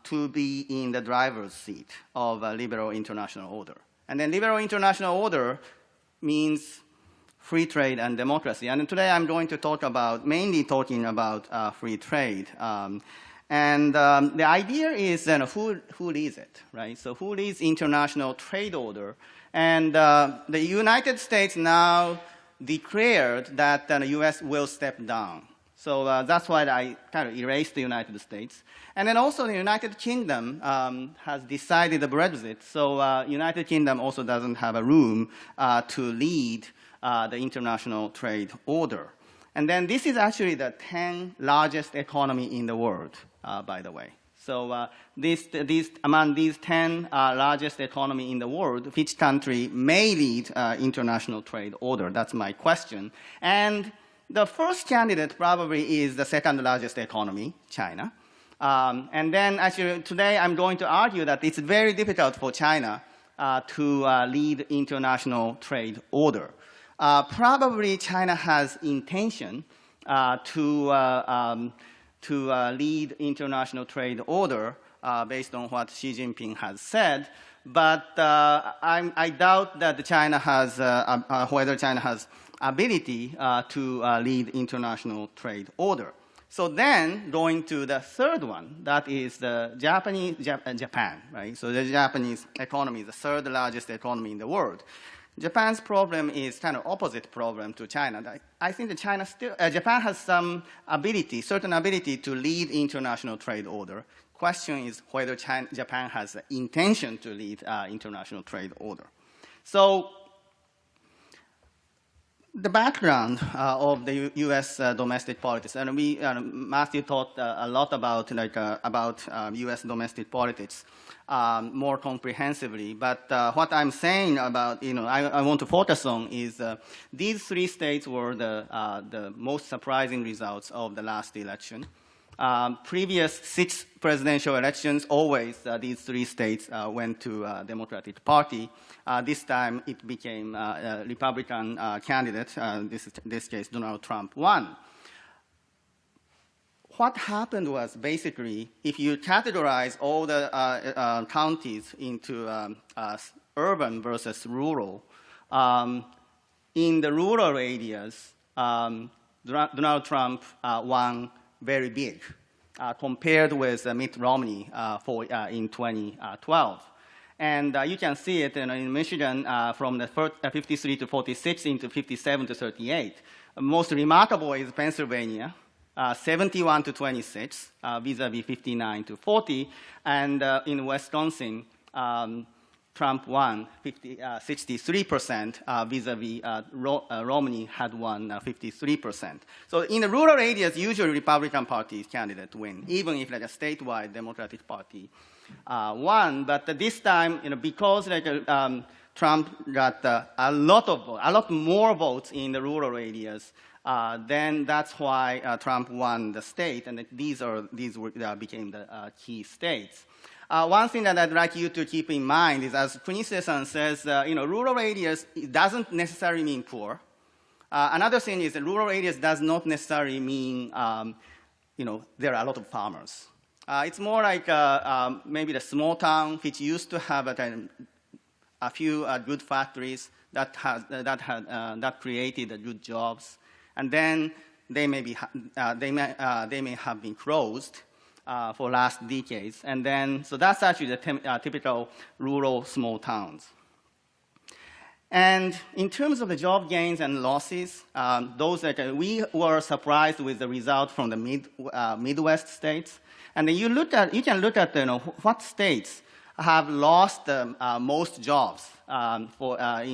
to be in the driver's seat of a liberal international order. And then liberal international order means free trade and democracy. And today I'm going to talk about, mainly talking about free trade. The idea is who leads it, right? So who leads international trade order? And the United States now declared that the US will step down. So that's why I kind of erased the United States. And then also the United Kingdom has decided the Brexit. So United Kingdom also doesn't have a room to lead the international trade order. And then this is actually the 10 largest economy in the world, by the way. So among these 10 largest economy in the world, which country may lead international trade order? That's my question. And the first candidate probably is the second largest economy, China. And then actually today I'm going to argue that it's very difficult for China to lead international trade order. Probably China has intention to lead international trade order based on what Xi Jinping has said, but I doubt that China has, whether China has ability to lead international trade order. So then, going to the third one, that is the Japan, right? So the Japanese economy is the third largest economy in the world. Japan's problem is kind of opposite problem to China. I think that Japan has some ability, certain ability to lead international trade order. Question is whether Japan has the intention to lead international trade order. So the background of the U.S. Domestic politics, and Matthew talked a lot about U.S. domestic politics more comprehensively. But what I'm saying about, I want to focus on is these three states were the most surprising results of the last election. Previous 6 presidential elections, always these 3 states went to Democratic Party. This time it became a Republican candidate, this case Donald Trump won. What happened was basically, if you categorize all the counties into urban versus rural, in the rural areas, Donald Trump won very big compared with Mitt Romney in 2012. And you can see it in Michigan from the 53 to 46 into 57 to 38. Most remarkable is Pennsylvania, 71 to 26, vis-a-vis 59 to 40. And in Wisconsin, Trump won 63%, vis-a-vis Romney had won 53%. So in the rural areas, usually Republican Party candidate win, even if like a statewide Democratic Party won. But this time, because Trump got a lot more votes in the rural areas, then that's why Trump won the state, and these became the key states. One thing that I'd like you to keep in mind is, as Kunisue-san says, rural areas doesn't necessarily mean poor. Another thing is that rural areas does not necessarily mean, there are a lot of farmers. It's more like maybe the small town which used to have a few good factories that created good jobs, and then they may have been closed for last decades, and then so that's actually the typical rural small towns. And in terms of the job gains and losses, we were surprised with the result from the Midwest states. And then you can look at what states have lost the most jobs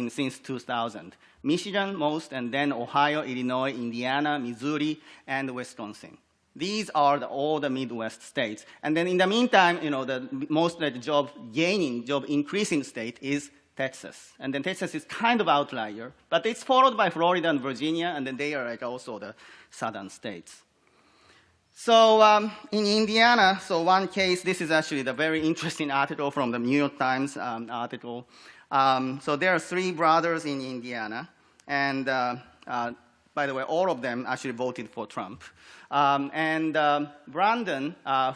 since 2000. Michigan most, and then Ohio, Illinois, Indiana, Missouri, and Wisconsin. These are all the Midwest states. And then in the meantime, the most job increasing state is Texas. And then Texas is kind of outlier, but it's followed by Florida and Virginia, and then they are also the southern states. So in Indiana, so one case, this is actually the very interesting article from the New York Times article. So there are 3 brothers in Indiana, and by the way, all of them actually voted for Trump. Brandon,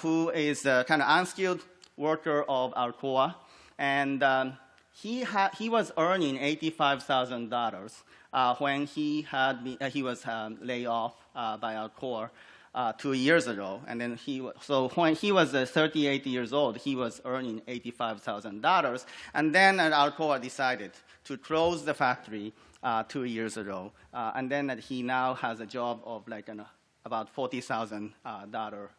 who is a kind of unskilled worker of Alcoa, and he was earning $85,000 when he was laid off by Alcoa 2 years ago. And then so when he was 38 years old, he was earning $85,000. And then Alcoa decided to close the factory 2 years ago. And then he now has a job of like about $40,000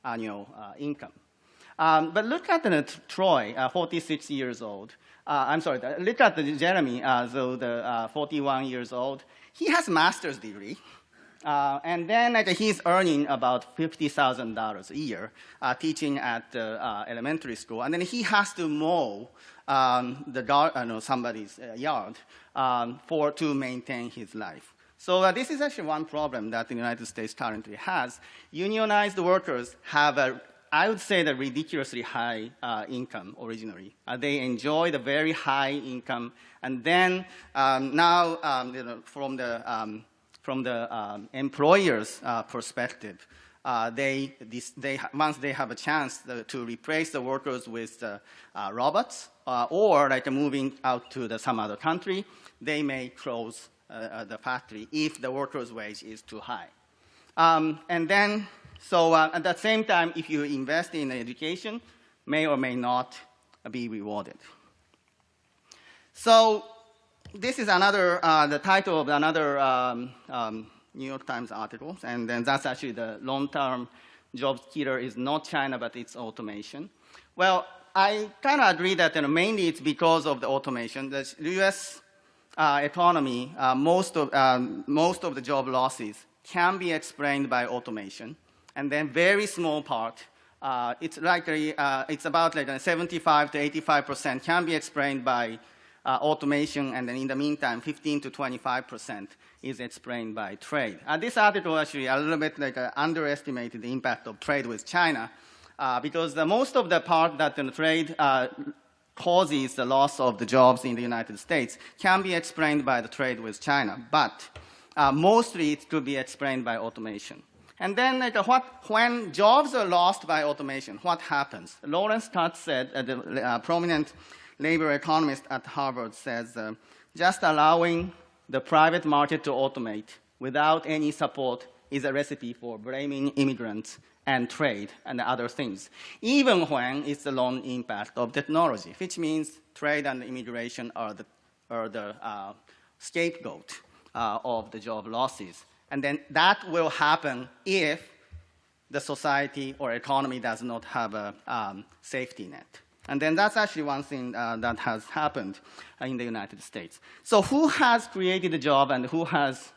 annual income. But look at Troy, 46 years old. I'm sorry, look at Jeremy, so the 41 years old. He has a master's degree. And then he's earning about $50,000 a year teaching at elementary school. And then he has to mow somebody's yard to maintain his life. So this is actually one problem that the United States currently has. Unionized workers have I would say, the ridiculously high income originally. They enjoy the very high income, and then now from the employer's perspective, once they have a chance to replace the workers with robots or like moving out to some other country, they may close the factory if the workers' wage is too high. And then, so at the same time, if you invest in education, may or may not be rewarded. So this is another, the title of another New York Times article, and then that's actually the long-term job killer is not China, but it's automation. Well, I kind of agree that mainly it's because of the automation. The U.S. Economy, most of the job losses can be explained by automation, and then very small part, it's about like 75 to 85% can be explained by automation, and then in the meantime, 15 to 25% is explained by trade. This article actually a little bit like underestimated the impact of trade with China, because most of the part that the trade causes the loss of the jobs in the United States can be explained by the trade with China, but mostly it could be explained by automation. And then when jobs are lost by automation, what happens? Lawrence Katz said, the prominent labor economist at Harvard says, just allowing the private market to automate without any support is a recipe for blaming immigrants and trade and other things, even when it's the long impact of technology, which means trade and immigration are the scapegoat of the job losses. And then that will happen if the society or economy does not have a safety net. And then that's actually one thing that has happened in the United States. So who has created the job and who has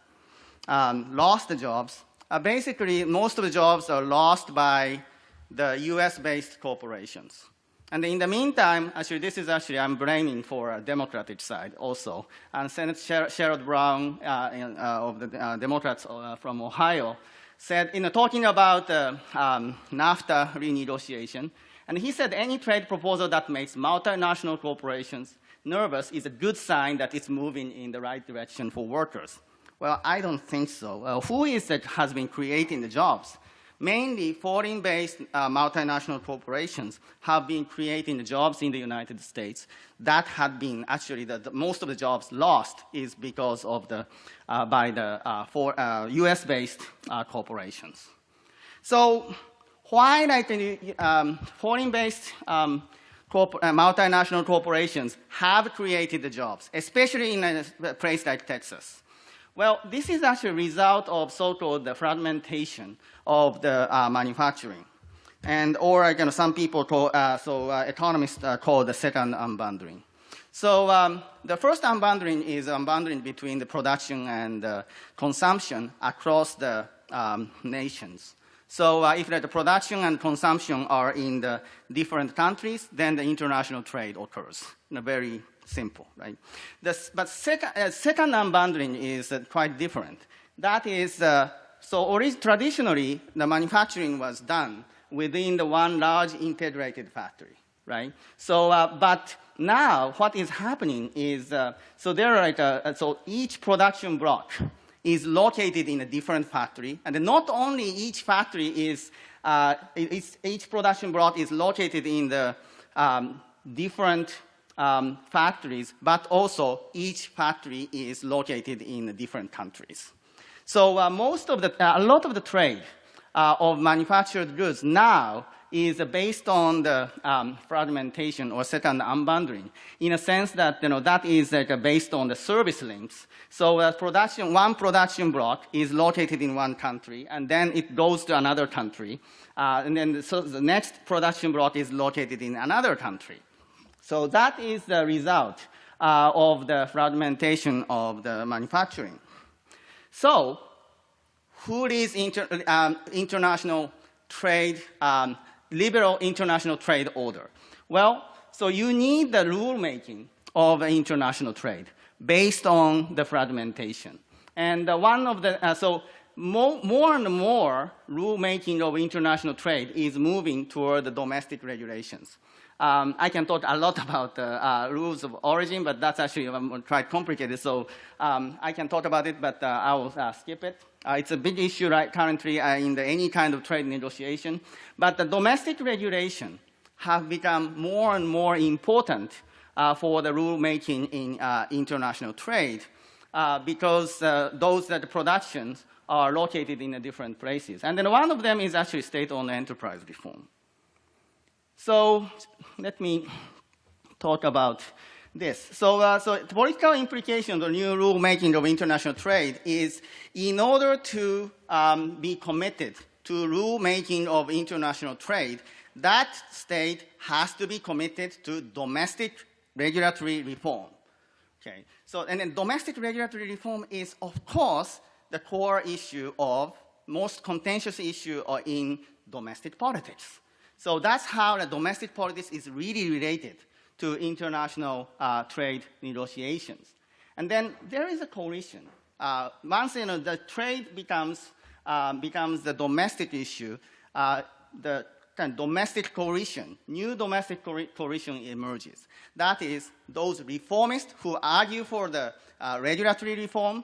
lost the jobs? Basically, most of the jobs are lost by the US-based corporations. And in the meantime, actually, this is actually, I'm blaming for a Democratic side also. And Senator Sherrod Brown of the Democrats from Ohio said, talking about NAFTA renegotiation, and he said any trade proposal that makes multinational corporations nervous is a good sign that it's moving in the right direction for workers. Well, I don't think so. Who is it has been creating the jobs? Mainly foreign-based multinational corporations have been creating the jobs in the United States. That had been actually most of the jobs lost is because of by the US-based corporations. So why foreign-based multinational corporations have created the jobs, especially in a place like Texas? Well, this is actually a result of so-called the fragmentation of the manufacturing, or some people call, economists call the second unbundling. So the first unbundling is unbundling between the production and consumption across the nations. So if the production and consumption are in the different countries, then the international trade occurs. Very simple, right? But second unbundling is quite different. That is, traditionally, the manufacturing was done within the one large integrated factory, right? So, but now what is happening is, there are each production block is located in a different factory, and not only each factory is, each production block is located in the different factories, but also each factory is located in different countries. So a lot of the trade of manufactured goods now is based on the fragmentation or second unbundling, in a sense that that is based on the service links. So one production block is located in one country, and then it goes to another country, and then so the next production block is located in another country. So that is the result of the fragmentation of the manufacturing. So who is international trade, liberal international trade order? Well, so you need the rulemaking of international trade based on the fragmentation. And one of the, so more and more rulemaking of international trade is moving toward the domestic regulations. I can talk a lot about rules of origin, but that's actually quite complicated. So I can talk about it, but I will skip it. It's a big issue currently in any kind of trade negotiation. But the domestic regulation have become more and more important for the rulemaking in international trade because those that the productions are located in different places. And then one of them is actually state-owned enterprise reform. So let me talk about this. So the political implication of the new rulemaking of international trade is in order to be committed to rulemaking of international trade, that state has to be committed to domestic regulatory reform. Okay. So, and then domestic regulatory reform is, of course, the core issue of most contentious issue in domestic politics. So that's how the domestic politics is really related to international trade negotiations. And then there is a coalition. Once the trade becomes the domestic issue, the kind of domestic coalition, new domestic coalition emerges. That is, those reformists who argue for the regulatory reform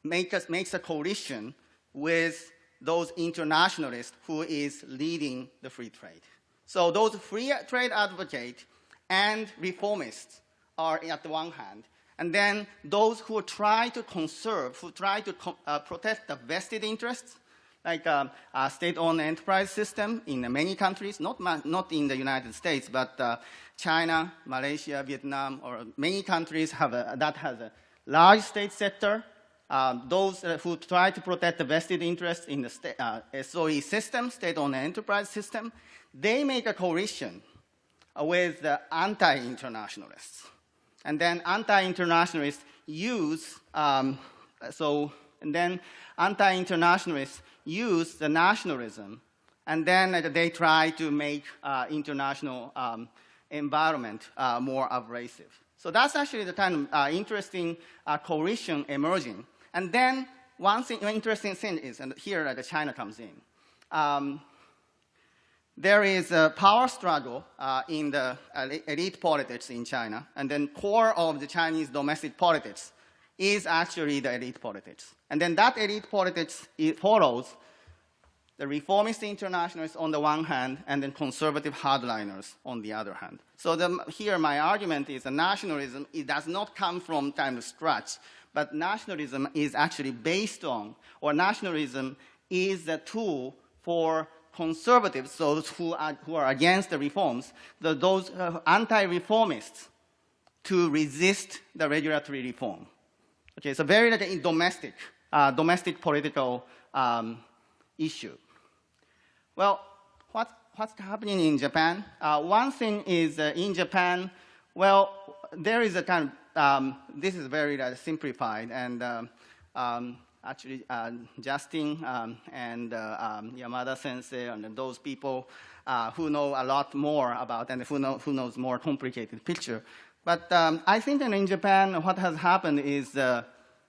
makes a coalition with those internationalists who is leading the free trade. So those free trade advocates and reformists are at the one hand, and then those who try to conserve, who try to protect the vested interests, like a state-owned enterprise system in many countries, not in the United States, but China, Malaysia, Vietnam, or many countries that has a large state sector. Those who try to protect the vested interests in the SOE system, state-owned enterprise system, they make a coalition with the anti-internationalists. And then anti-internationalists use, and then anti-internationalists use the nationalism, and then they try to make international environment more abrasive. So that's actually the kind of interesting coalition emerging. And then one interesting thing is, and here China comes in. There is a power struggle in the elite politics in China, and then core of the Chinese domestic politics is actually the elite politics. And then that elite politics follows the reformist internationalists on the one hand, and then conservative hardliners on the other hand. So here my argument is that nationalism, it does not come from kind of scratch, but nationalism is actually based on, or nationalism is a tool for conservatives, those who are against the reforms, those anti-reformists, to resist the regulatory reform. Okay, so very domestic political issue. Well, what's happening in Japan? One thing is in Japan, well, there is a kind of, this is very simplified, and actually Justin and Yamada Sensei and those people who know a lot more about and who knows more complicated picture. But I think that in Japan, what has happened is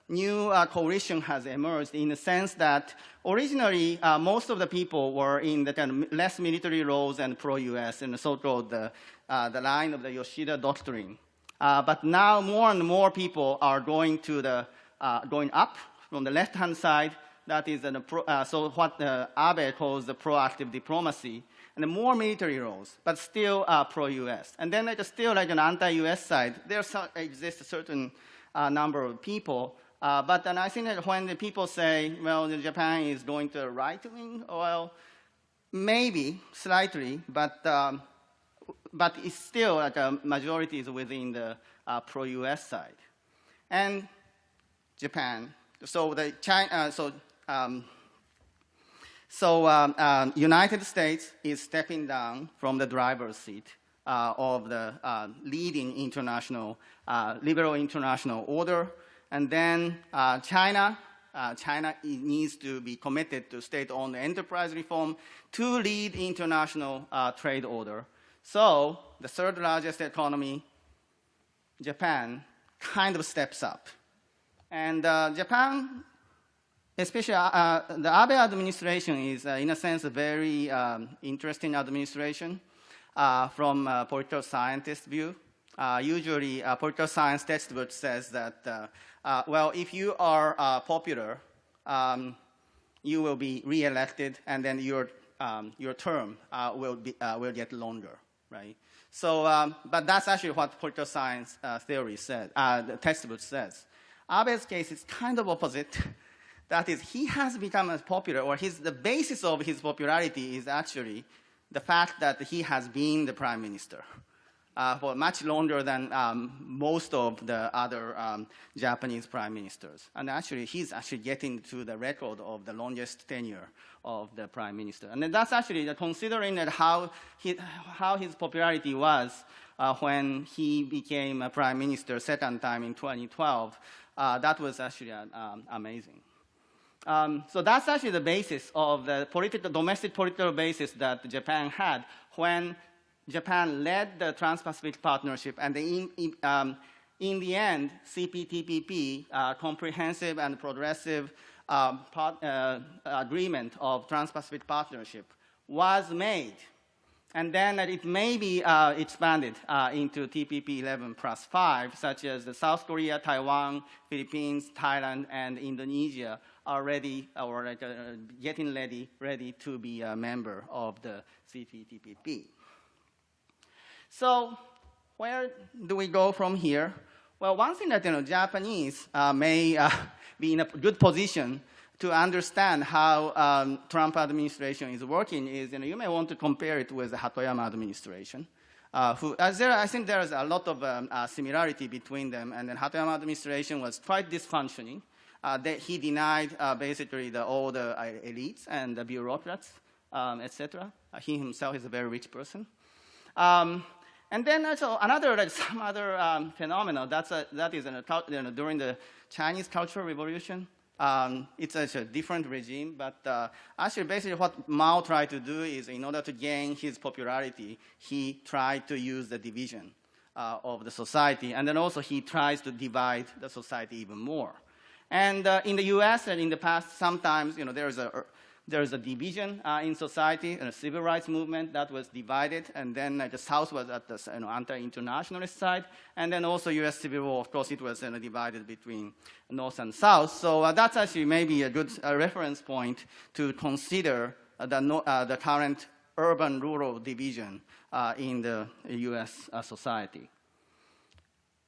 new coalition has emerged in the sense that originally most of the people were in the kind of less military roles and pro-US and so-called the line of the Yoshida Doctrine. But now more and more people are going to the going up from the left-hand side. That is so what Abe calls the proactive diplomacy. And and more military roles, but still pro-US. And then still like an anti-US side, there exists a certain number of people. But then I think that when the people say, well, Japan is going to the right wing, well, maybe slightly, but it's still like a majority is within the pro-US side. And Japan, so the China, United States is stepping down from the driver's seat of the leading international, liberal international order. And then China needs to be committed to state-owned enterprise reform to lead international trade order. So the third largest economy, Japan, kind of steps up. And Japan, especially the Abe administration is, in a sense, a very interesting administration from a political scientist view. Usually, a political science textbook says that, well, if you are popular, you will be reelected, and then your term will get longer, right? So, but that's actually what political science theory says, the textbook says. Abe's case is kind of opposite. That is, he has become as popular, or the basis of his popularity is actually the fact that he has been the prime minister for much longer than most of the other Japanese prime ministers. And actually, he's actually getting to the record of the longest tenure of the prime minister. And that's actually considering that how his popularity was when he became a prime minister second time in 2012. That was actually amazing. So that's actually the basis of the domestic political basis that Japan had when Japan led the Trans-Pacific Partnership, and in the end, CPTPP, Comprehensive and Progressive Agreement of Trans-Pacific Partnership, was made. And then it may be expanded into TPP 11+5, such as the South Korea, Taiwan, Philippines, Thailand, and Indonesia are ready, or getting ready to be a member of the CPTPP. So where do we go from here? Well, one thing that Japanese may be in a good position to understand how Trump administration is working is, you may want to compare it with the Hatoyama administration. I think there is a lot of similarity between them, and the Hatoyama administration was quite dysfunctioning. He denied basically all the elites and the bureaucrats, etc. He himself is a very rich person. And then also some other phenomena that is during the Chinese Cultural Revolution. It's a different regime, but actually basically what Mao tried to do is, in order to gain his popularity, he tried to use the division of the society, and then also he tries to divide the society even more. And in the U.S. and in the past, sometimes there is a division in society, and a civil rights movement that was divided, and then the South was at the anti-internationalist side, and then also U.S. Civil War, of course, it was divided between North and South. So that's actually maybe a good reference point to consider the current urban-rural division in the U.S. society.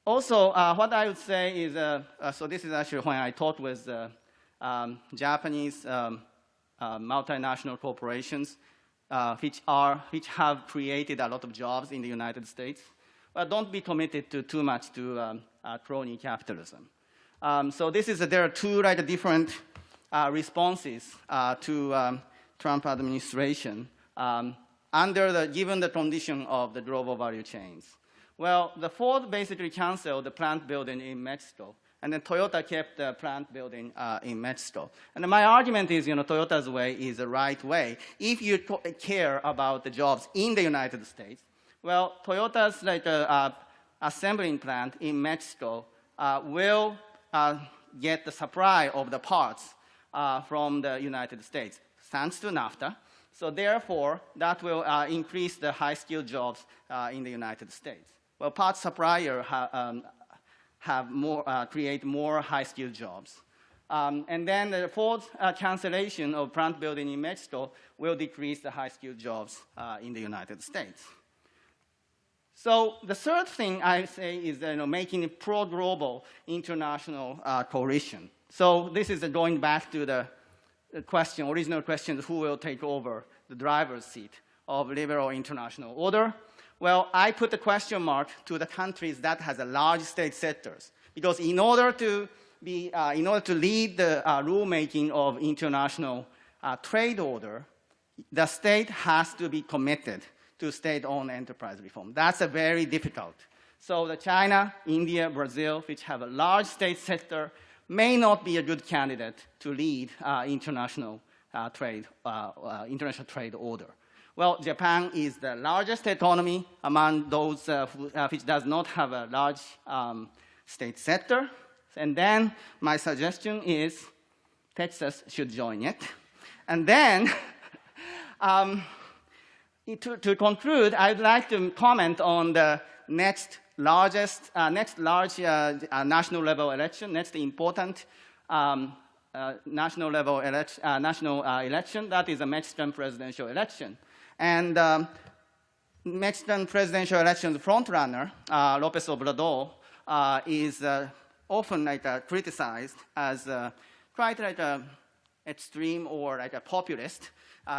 Also, what I would say is, so this is actually when I talked with Japanese multinational corporations, which have created a lot of jobs in the United States. Well, don't be committed too much to crony capitalism. So there are two different responses to Trump administration given the condition of the global value chains. Well, the Ford basically canceled the plant building in Mexico, and then Toyota kept the plant building in Mexico. And my argument is, Toyota's way is the right way. If you care about the jobs in the United States, well, Toyota's assembling plant in Mexico will get the supply of the parts from the United States, thanks to NAFTA. So therefore, that will increase the high-skilled jobs in the United States. Well, parts supplier create more high-skilled jobs. And then the fourth cancellation of plant building in Mexico will decrease the high-skilled jobs in the United States. So the third thing I say is making a pro-global international coalition. So this is going back to the question, original question, who will take over the driver's seat of liberal international order? Well, I put the question mark to the countries that has a large state sectors, because in order to lead the rulemaking of international trade order, the state has to be committed to state-owned enterprise reform. That's a very difficult. So the China, India, Brazil, which have a large state sector, may not be a good candidate to lead international trade order. Well, Japan is the largest economy among those which does not have a large state sector. And then my suggestion is Texas should join it. And then to conclude, I'd like to comment on the next large national level election, next important national level election, that is a Mexican presidential election. And Mexican presidential election frontrunner, López Obrador, is often criticized as quite an extreme or a populist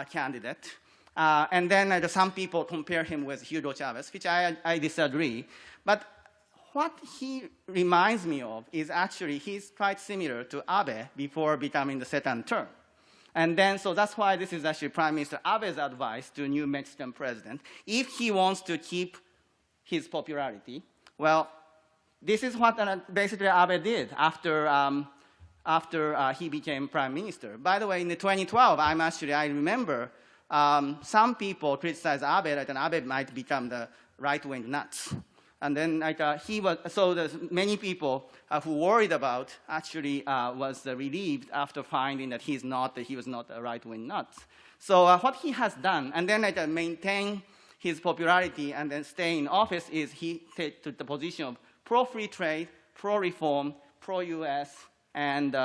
candidate. And then some people compare him with Hugo Chavez, which I disagree. But what he reminds me of is actually he's quite similar to Abe before becoming the second term. And then, so that's why this is actually Prime Minister Abe's advice to a new Mexican president. If he wants to keep his popularity, well, this is what basically Abe did after he became Prime Minister. By the way, in 2012, I remember some people criticized Abe that Abe might become the right-wing nuts. And then many people who worried about actually was relieved after finding that he was not a right-wing nut. So what he has done, and then maintain his popularity and then stay in office, is he took the position of pro-free trade, pro-reform, pro-US, and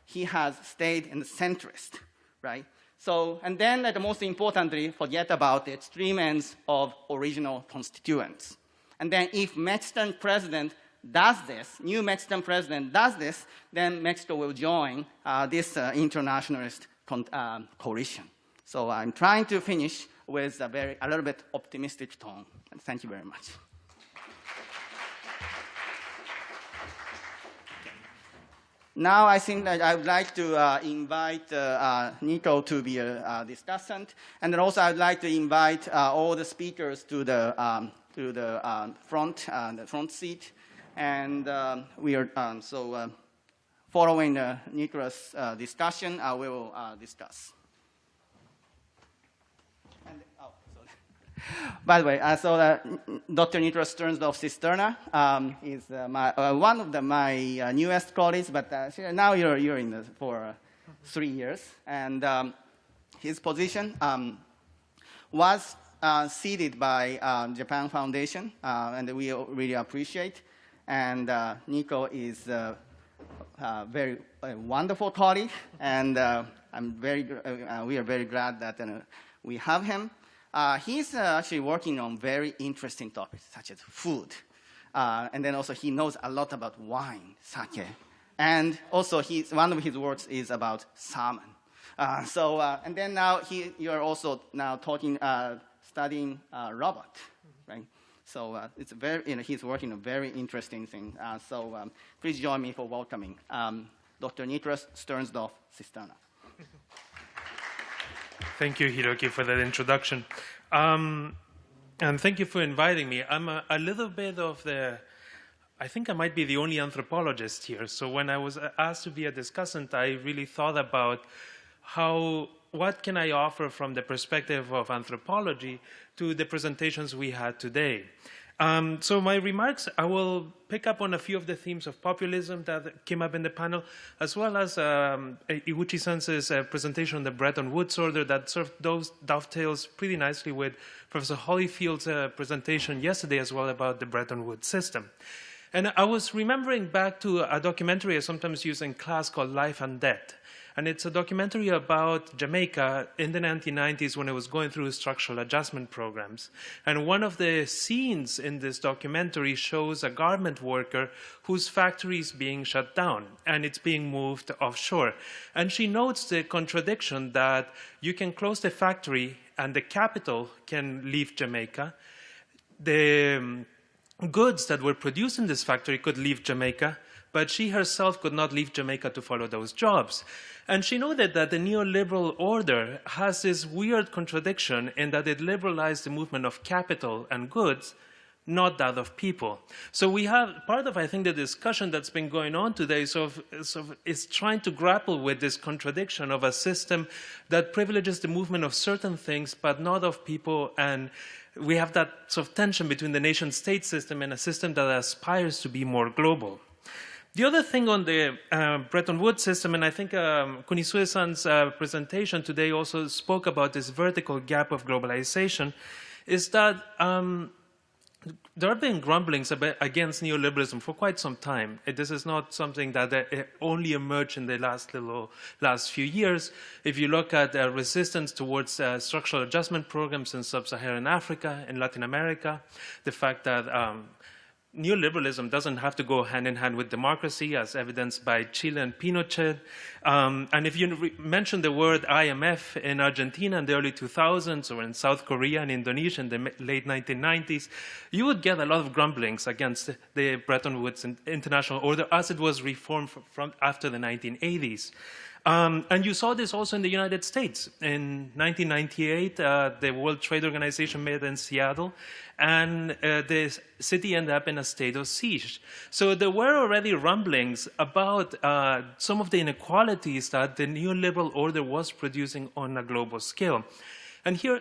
he has stayed in the centrist, right? So, and then most importantly, forget about the extreme ends of original constituents. And then if Mexican president does this, new Mexican president does this, then Mexico will join this internationalist coalition. So I'm trying to finish with a little bit optimistic tone. And thank you very much. Now I think that I would like to invite Nico to be a discussant, and then also I would like to invite all the speakers to the front seat, and we are following Nicolas' discussion, we will discuss. And, by the way, Dr. Nicolas Sternsdorff-Cisterna is one of my newest colleagues, but now you're in for 3 years. And his position was seeded by Japan Foundation, and we really appreciate. And Nico is a very wonderful colleague, and we are very glad that we have him. He's actually working on very interesting topics, such as food. And then also he knows a lot about wine, sake. And also one of his works is about salmon. And then now you're also now studying robot, right? So it's he's working on very interesting thing. Please join me for welcoming Dr. Nicolas Sternsdorff-Cisterna. Thank you, Hiroki, for that introduction. And thank you for inviting me. I'm a little bit of I think I might be the only anthropologist here. So when I was asked to be a discussant, I really thought about what can I offer from the perspective of anthropology to the presentations we had today. So my remarks, I will pick up on a few of the themes of populism that came up in the panel, as well as Iguchi-san's presentation on the Bretton Woods order that sort of dovetails pretty nicely with Professor Holyfield's presentation yesterday as well about the Bretton Woods system. And I was remembering back to a documentary I sometimes use in class called Life and Death. And it's a documentary about Jamaica in the 1990s when it was going through structural adjustment programs. And one of the scenes in this documentary shows a garment worker whose factory is being shut down and it's being moved offshore. And she notes the contradiction that you can close the factory and the capital can leave Jamaica. The goods that were produced in this factory could leave Jamaica, but she herself could not leave Jamaica to follow those jobs. And she noted that the neoliberal order has this weird contradiction in that it liberalized the movement of capital and goods, not that of people. So we have part of, I think, the discussion that's been going on today is trying to grapple with this contradiction of a system that privileges the movement of certain things, but not of people. And we have that sort of tension between the nation-state system and a system that aspires to be more global. The other thing on the Bretton Woods system, and I think Kunisue-san's presentation today also spoke about this vertical gap of globalization, is that there have been grumblings against neoliberalism for quite some time. This is not something that only emerged in the last few years. If you look at resistance towards structural adjustment programs in sub-Saharan Africa, in Latin America, the fact that neoliberalism doesn't have to go hand in hand with democracy, as evidenced by Chile and Pinochet. And if you mention the word IMF in Argentina in the early 2000s, or in South Korea and Indonesia in the late 1990s, you would get a lot of grumblings against the Bretton Woods international order as it was reformed from after the 1980s. And you saw this also in the United States. In 1998, the World Trade Organization met in Seattle, and the city ended up in a state of siege. So there were already rumblings about some of the inequalities that the neoliberal order was producing on a global scale. And here,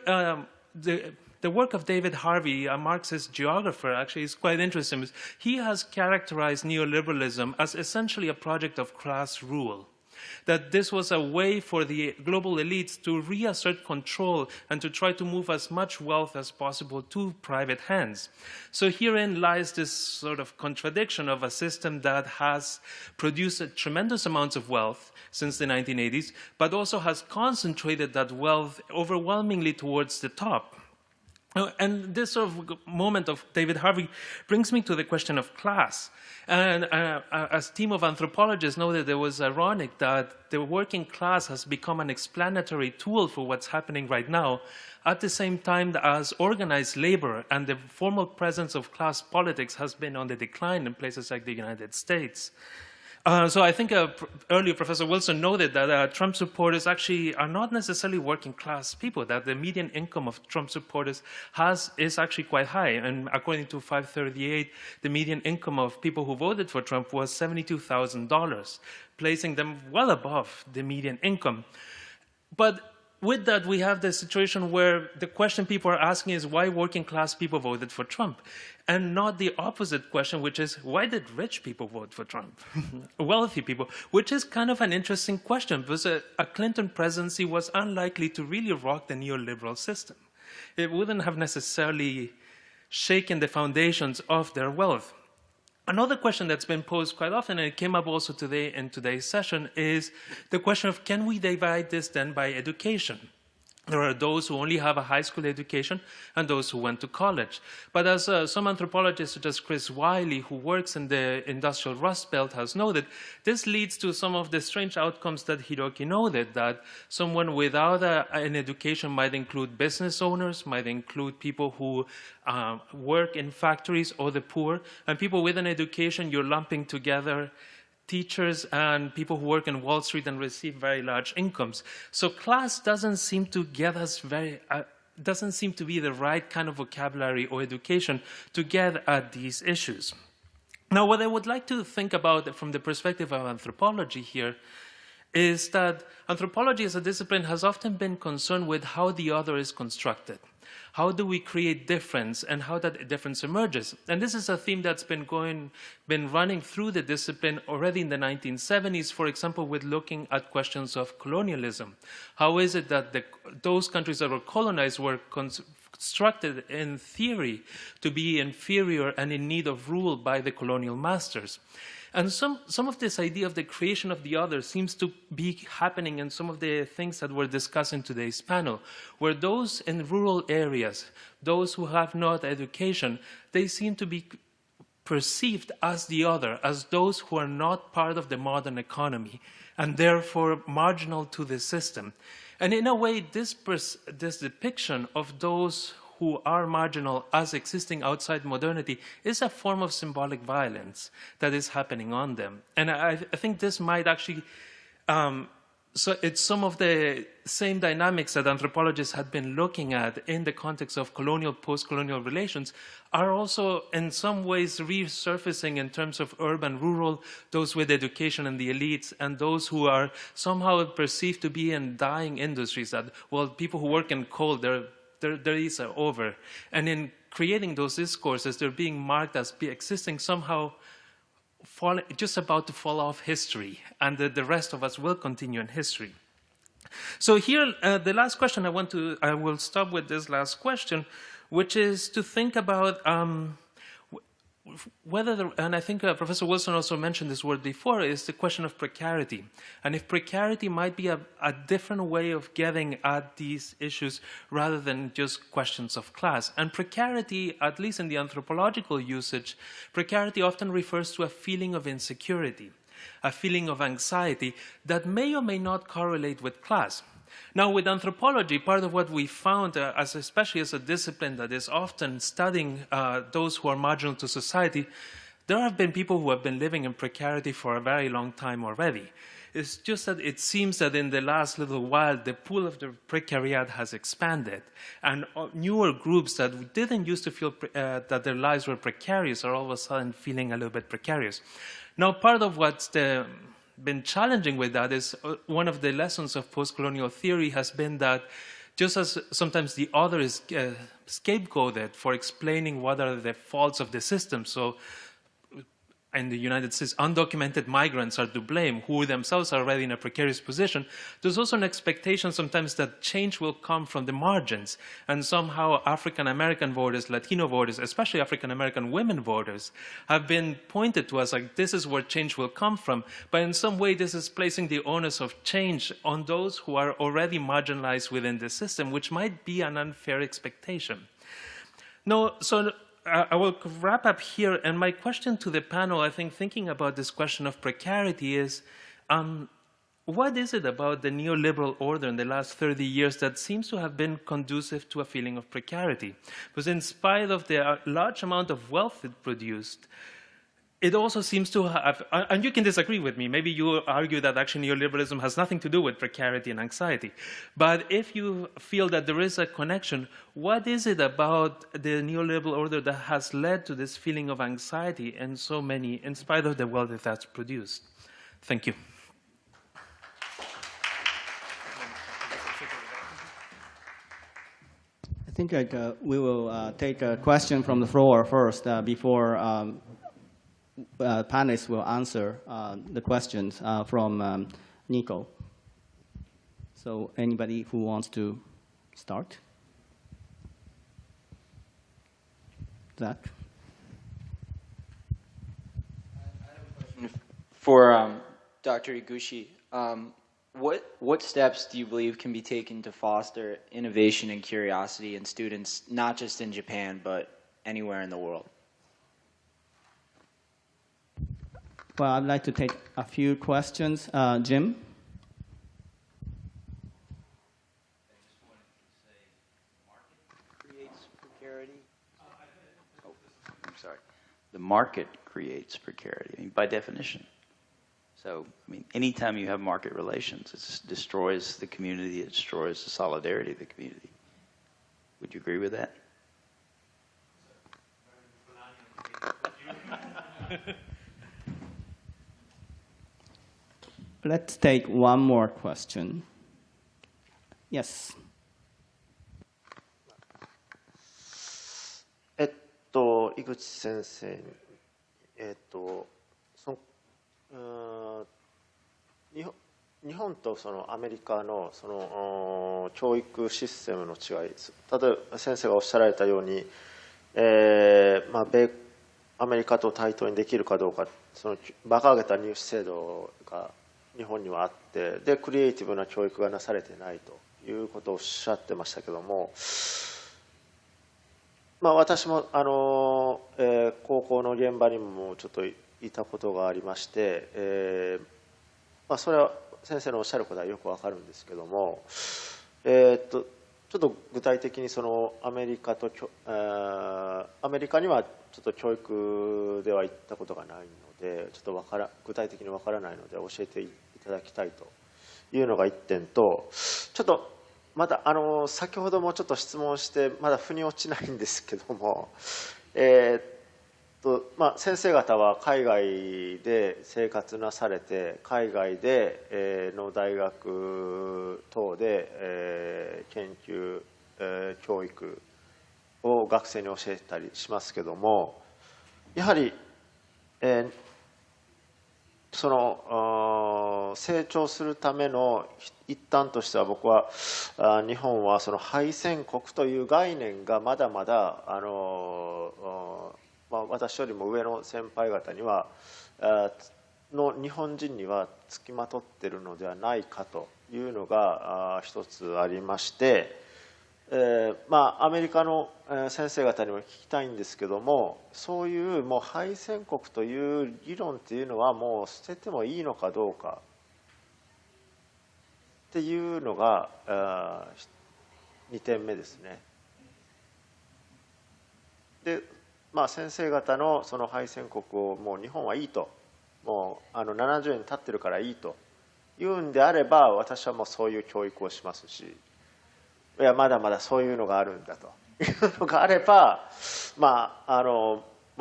the work of David Harvey, a Marxist geographer, actually is quite interesting. He has characterized neoliberalism as essentially a project of class rule. That this was a way for the global elites to reassert control and to try to move as much wealth as possible to private hands. So herein lies this sort of contradiction of a system that has produced tremendous amounts of wealth since the 1980s, but also has concentrated that wealth overwhelmingly towards the top. And this sort of moment of David Harvey brings me to the question of class. And a team of anthropologists noted it was ironic that the working class has become an explanatory tool for what's happening right now, at the same time as organized labor and the formal presence of class politics has been on the decline in places like the United States. So I think earlier Professor Wilson noted that Trump supporters actually are not necessarily working class people, that the median income of Trump supporters is actually quite high. And according to 538, the median income of people who voted for Trump was $72,000, placing them well above the median income. But with that, we have the situation where the question people are asking is why working class people voted for Trump, and not the opposite question, which is why did rich people vote for Trump, wealthy people, which is kind of an interesting question because a Clinton presidency was unlikely to really rock the neoliberal system. It wouldn't have necessarily shaken the foundations of their wealth. Another question that's been posed quite often, and it came up also today in today's session, is the question of can we divide this then by education? There are those who only have a high school education and those who went to college. But as some anthropologists, such as Chris Wiley, who works in the industrial Rust Belt, has noted, this leads to some of the strange outcomes that Hiroki noted, that someone without an education might include business owners, might include people who work in factories or the poor, and people with an education you're lumping together teachers and people who work in Wall Street and receive very large incomes. So class doesn't seem to get us doesn't seem to be the right kind of vocabulary or education to get at these issues. Now, what I would like to think about from the perspective of anthropology here is that anthropology as a discipline has often been concerned with how the other is constructed. How do we create difference and how that difference emerges? And this is a theme that's been running through the discipline already in the 1970s, for example, with looking at questions of colonialism. How is it that those countries that were colonized were constructed in theory to be inferior and in need of rule by the colonial masters. And some of this idea of the creation of the other seems to be happening in some of the things that we're discussing in today's panel, where those in rural areas, those who have not education, they seem to be perceived as the other, as those who are not part of the modern economy, and therefore marginal to the system. And in a way, this depiction of those who are marginal as existing outside modernity is a form of symbolic violence that is happening on them. And I think this might actually, so it's some of the same dynamics that anthropologists had been looking at in the context of colonial, post-colonial relations are also in some ways resurfacing in terms of urban, rural, those with education and the elites, and those who are somehow perceived to be in dying industries that, well, people who work in coal, their days are over. And in creating those discourses, they're being marked as existing somehow just about to fall off history, and the rest of us will continue in history. So here, the last question I will stop with this last question, which is to think about whether, and I think Professor Wilson also mentioned this word before, is the question of precarity. And if precarity might be a different way of getting at these issues rather than just questions of class. And precarity, at least in the anthropological usage, precarity often refers to a feeling of insecurity, a feeling of anxiety that may or may not correlate with class. Now, with anthropology, part of what we found, especially as a discipline that is often studying those who are marginal to society, there have been people who have been living in precarity for a very long time already. It's just that it seems that in the last little while, the pool of the precariat has expanded. And newer groups that didn't used to feel that their lives were precarious are all of a sudden feeling a little bit precarious. Now, part of what's been challenging with that is one of the lessons of post-colonial theory has been that just as sometimes the other is scapegoated for explaining what are the faults of the system, so in the United States, undocumented migrants are to blame, who themselves are already in a precarious position, there's also an expectation sometimes that change will come from the margins. And somehow African-American voters, Latino voters, especially African-American women voters, have been pointed to as like, this is where change will come from. But in some way, this is placing the onus of change on those who are already marginalized within the system, which might be an unfair expectation. No, so I will wrap up here, and my question to the panel, I think thinking about this question of precarity is, what is it about the neoliberal order in the last 30 years that seems to have been conducive to a feeling of precarity? Because in spite of the large amount of wealth it produced, it also seems to have, and you can disagree with me, maybe you argue that actually neoliberalism has nothing to do with precarity and anxiety. But if you feel that there is a connection, what is it about the neoliberal order that has led to this feeling of anxiety in so many, in spite of the wealth that that's produced? Thank you. I think we will take a question from the floor first before panelists will answer the questions from Nico. So anybody who wants to start? Zach? I have a question for Dr. Iguchi. What steps do you believe can be taken to foster innovation and curiosity in students, not just in Japan, but anywhere in the world? Well, I'd like to take a few questions. Jim? I just wanted to say the market creates precarity. Oh, I'm sorry. The market creates precarity, I mean, by definition. So, I mean, anytime you have market relations, it destroys the community, it destroys the solidarity of the community. Would you agree with that? Let's take one more question. Yes. 井口先生に、日日本とそのアメリカのその教育システムの違い、例えば先生がおっしゃられたように、アメリカと対等にできるかどうか、その馬鹿げた入試制度が日本にはあって、でクリエイティブな教育がなされてないということをおっしゃってましたけども、私も高校の現場にもちょっといたことがありまして、それは先生のおっしゃることはよくわかるんですけども、ちょっと具体的にそのアメリカにはちょっと教育では行ったことがないので、ちょっと具体的にわからないので教えていただきたいというのが1点と、ちょっとまだ先ほどもちょっと質問してまだ腑に落ちないんですけども、先生方は海外で生活なされて、海外での大学等で研究教育を学生に教えたりしますけども、やはりその成長するための一端としては、僕は日本はその敗戦国という概念がまだまだ私よりも上の先輩方には日本人にはつきまとっているのではないかというのが一つありまして、アメリカの先生方にも聞きたいんですけども、そういうもう敗戦国という議論っていうのはもう捨ててもいいのかどうかっていうのが2点目ですね。で、先生方のその敗戦国をもう日本はいいと、もう70年経ってるからいいというんであれば、私はもうそういう教育をしますし、いやまだまだそういうのがあるんだというのがあれば、ま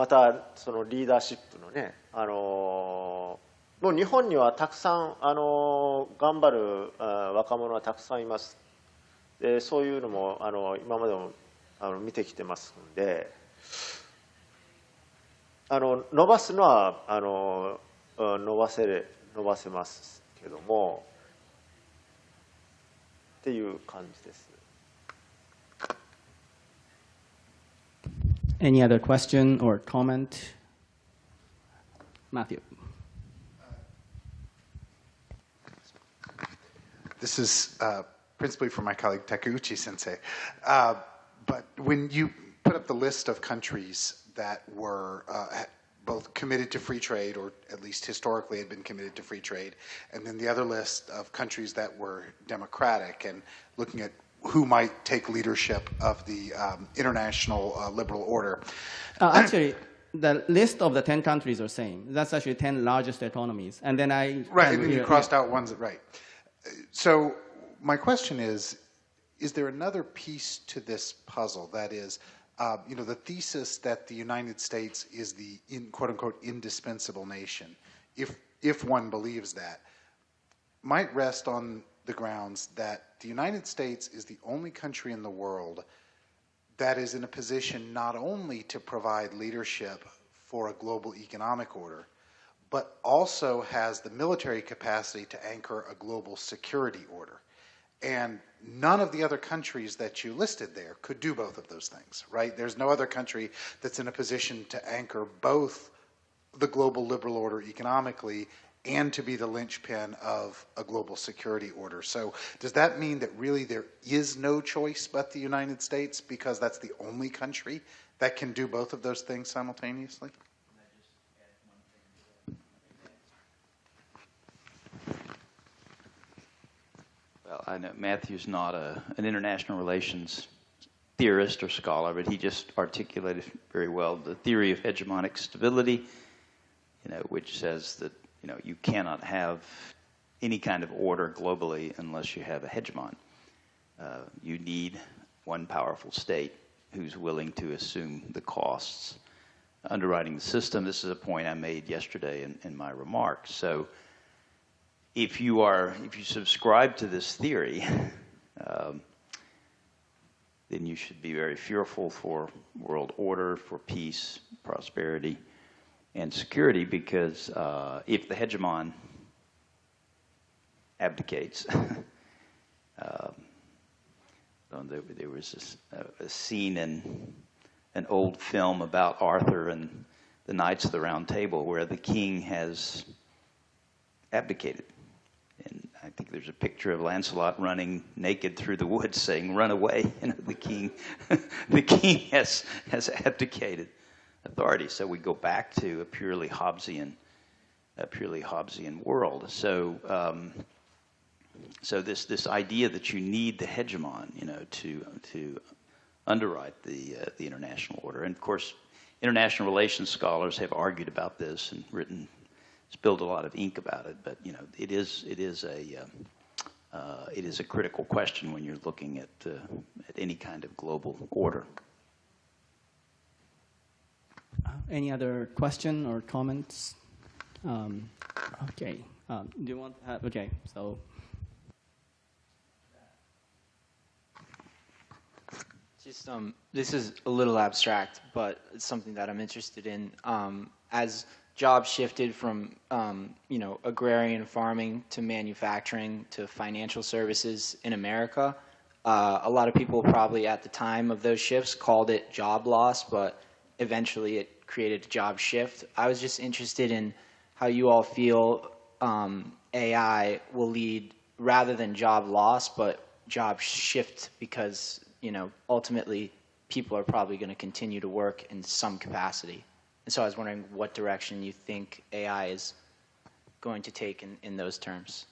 たそのリーダーシップのね、もう日本にはたくさん頑張る若者はたくさんいます。でそういうのも今までも見てきてますんで、伸ばすのは伸ばせますけどもっていう感じです。Any other question or comment? Matthew. This is principally for my colleague Takeuchi sensei. But when you put up the list of countries that were both committed to free trade, or at least historically had been committed to free trade, and then the other list of countries that were democratic, and looking at who might take leadership of the international liberal order. Actually, the list of the 10 countries are same. That's actually 10 largest economies. And then Right, and then you crossed out ones that, right. So my question is there another piece to this puzzle? That is, the thesis that the United States is the, quote-unquote, indispensable nation, if one believes that, might rest on the grounds that the United States is the only country in the world that is in a position not only to provide leadership for a global economic order, but also has the military capacity to anchor a global security order. And none of the other countries that you listed there could do both of those things, right? There's no other country that's in a position to anchor both the global liberal order economically and to be the linchpin of a global security order. So does that mean that really there is no choice but the United States because that's the only country that can do both of those things simultaneously? Well, I know Matthew's not an international relations theorist or scholar, but he just articulated very well the theory of hegemonic stability, which says that you cannot have any kind of order globally unless you have a hegemon. You need one powerful state who's willing to assume the costs underwriting the system. This is a point I made yesterday in my remarks. So if you subscribe to this theory, then you should be very fearful for world order, for peace, prosperity, and security, because if the hegemon abdicates. There was a scene in an old film about Arthur and the Knights of the Round Table where the king has abdicated. And I think there's a picture of Lancelot running naked through the woods saying, "Run away." You know, the king, the king has abdicated authority. So we go back to a purely Hobbesian world. So so this idea that you need the hegemon, you know, to underwrite the international order. And of course, international relations scholars have argued about this and spilled a lot of ink about it. But you know, it is a critical question when you're looking at any kind of global order. Any other question or comments? Okay. Do you want to have? Okay. So. Just this is a little abstract, but it's something that I'm interested in. As jobs shifted from you know, agrarian farming to manufacturing to financial services in America, a lot of people probably at the time of those shifts called it job loss, but eventually it created a job shift. I was just interested in how you all feel AI will lead rather than job loss, but job shift, because you know, ultimately, people are probably going to continue to work in some capacity. And so I was wondering what direction you think AI is going to take in those terms.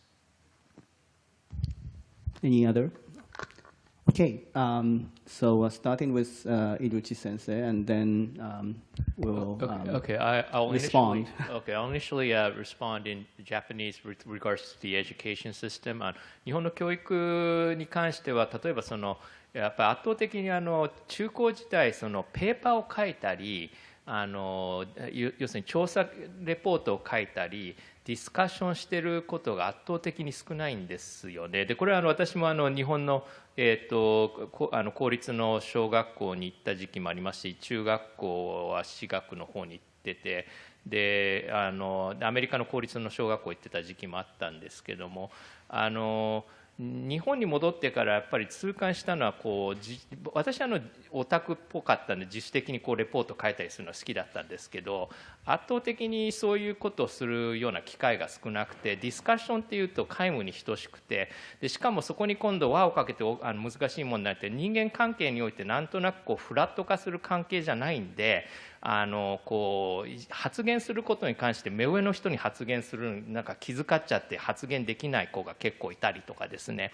Any other? Okay, so starting with Iguchi sensei, and then we'll I'll respond. I'll initially respond in Japanese with regards to the education system. 日本の教育に関しては、例えばそのやっぱり圧倒的に中高時代そのペーパーを書いたり、要するに調査レポートを書いたりディスカッションしていることが圧倒的に少ないんですよね。でこれは私も日本の、公立の小学校に行った時期もありますし、中学校は私学の方に行ってて、でアメリカの公立の小学校行ってた時期もあったんですけども、日本に戻ってからやっぱり痛感したのは私はオタクっぽかったんで自主的にレポート書いたりするのが好きだったんですけど、圧倒的にそういうことをするような機会が少なくて、ディスカッションっていうと皆無に等しくて、でしかもそこに今度輪をかけて難しいものになって、人間関係においてなんとなくフラット化する関係じゃないんで、発言することに関して目上の人に発言するなんか気遣っちゃって発言できない子が結構いたりとかですね、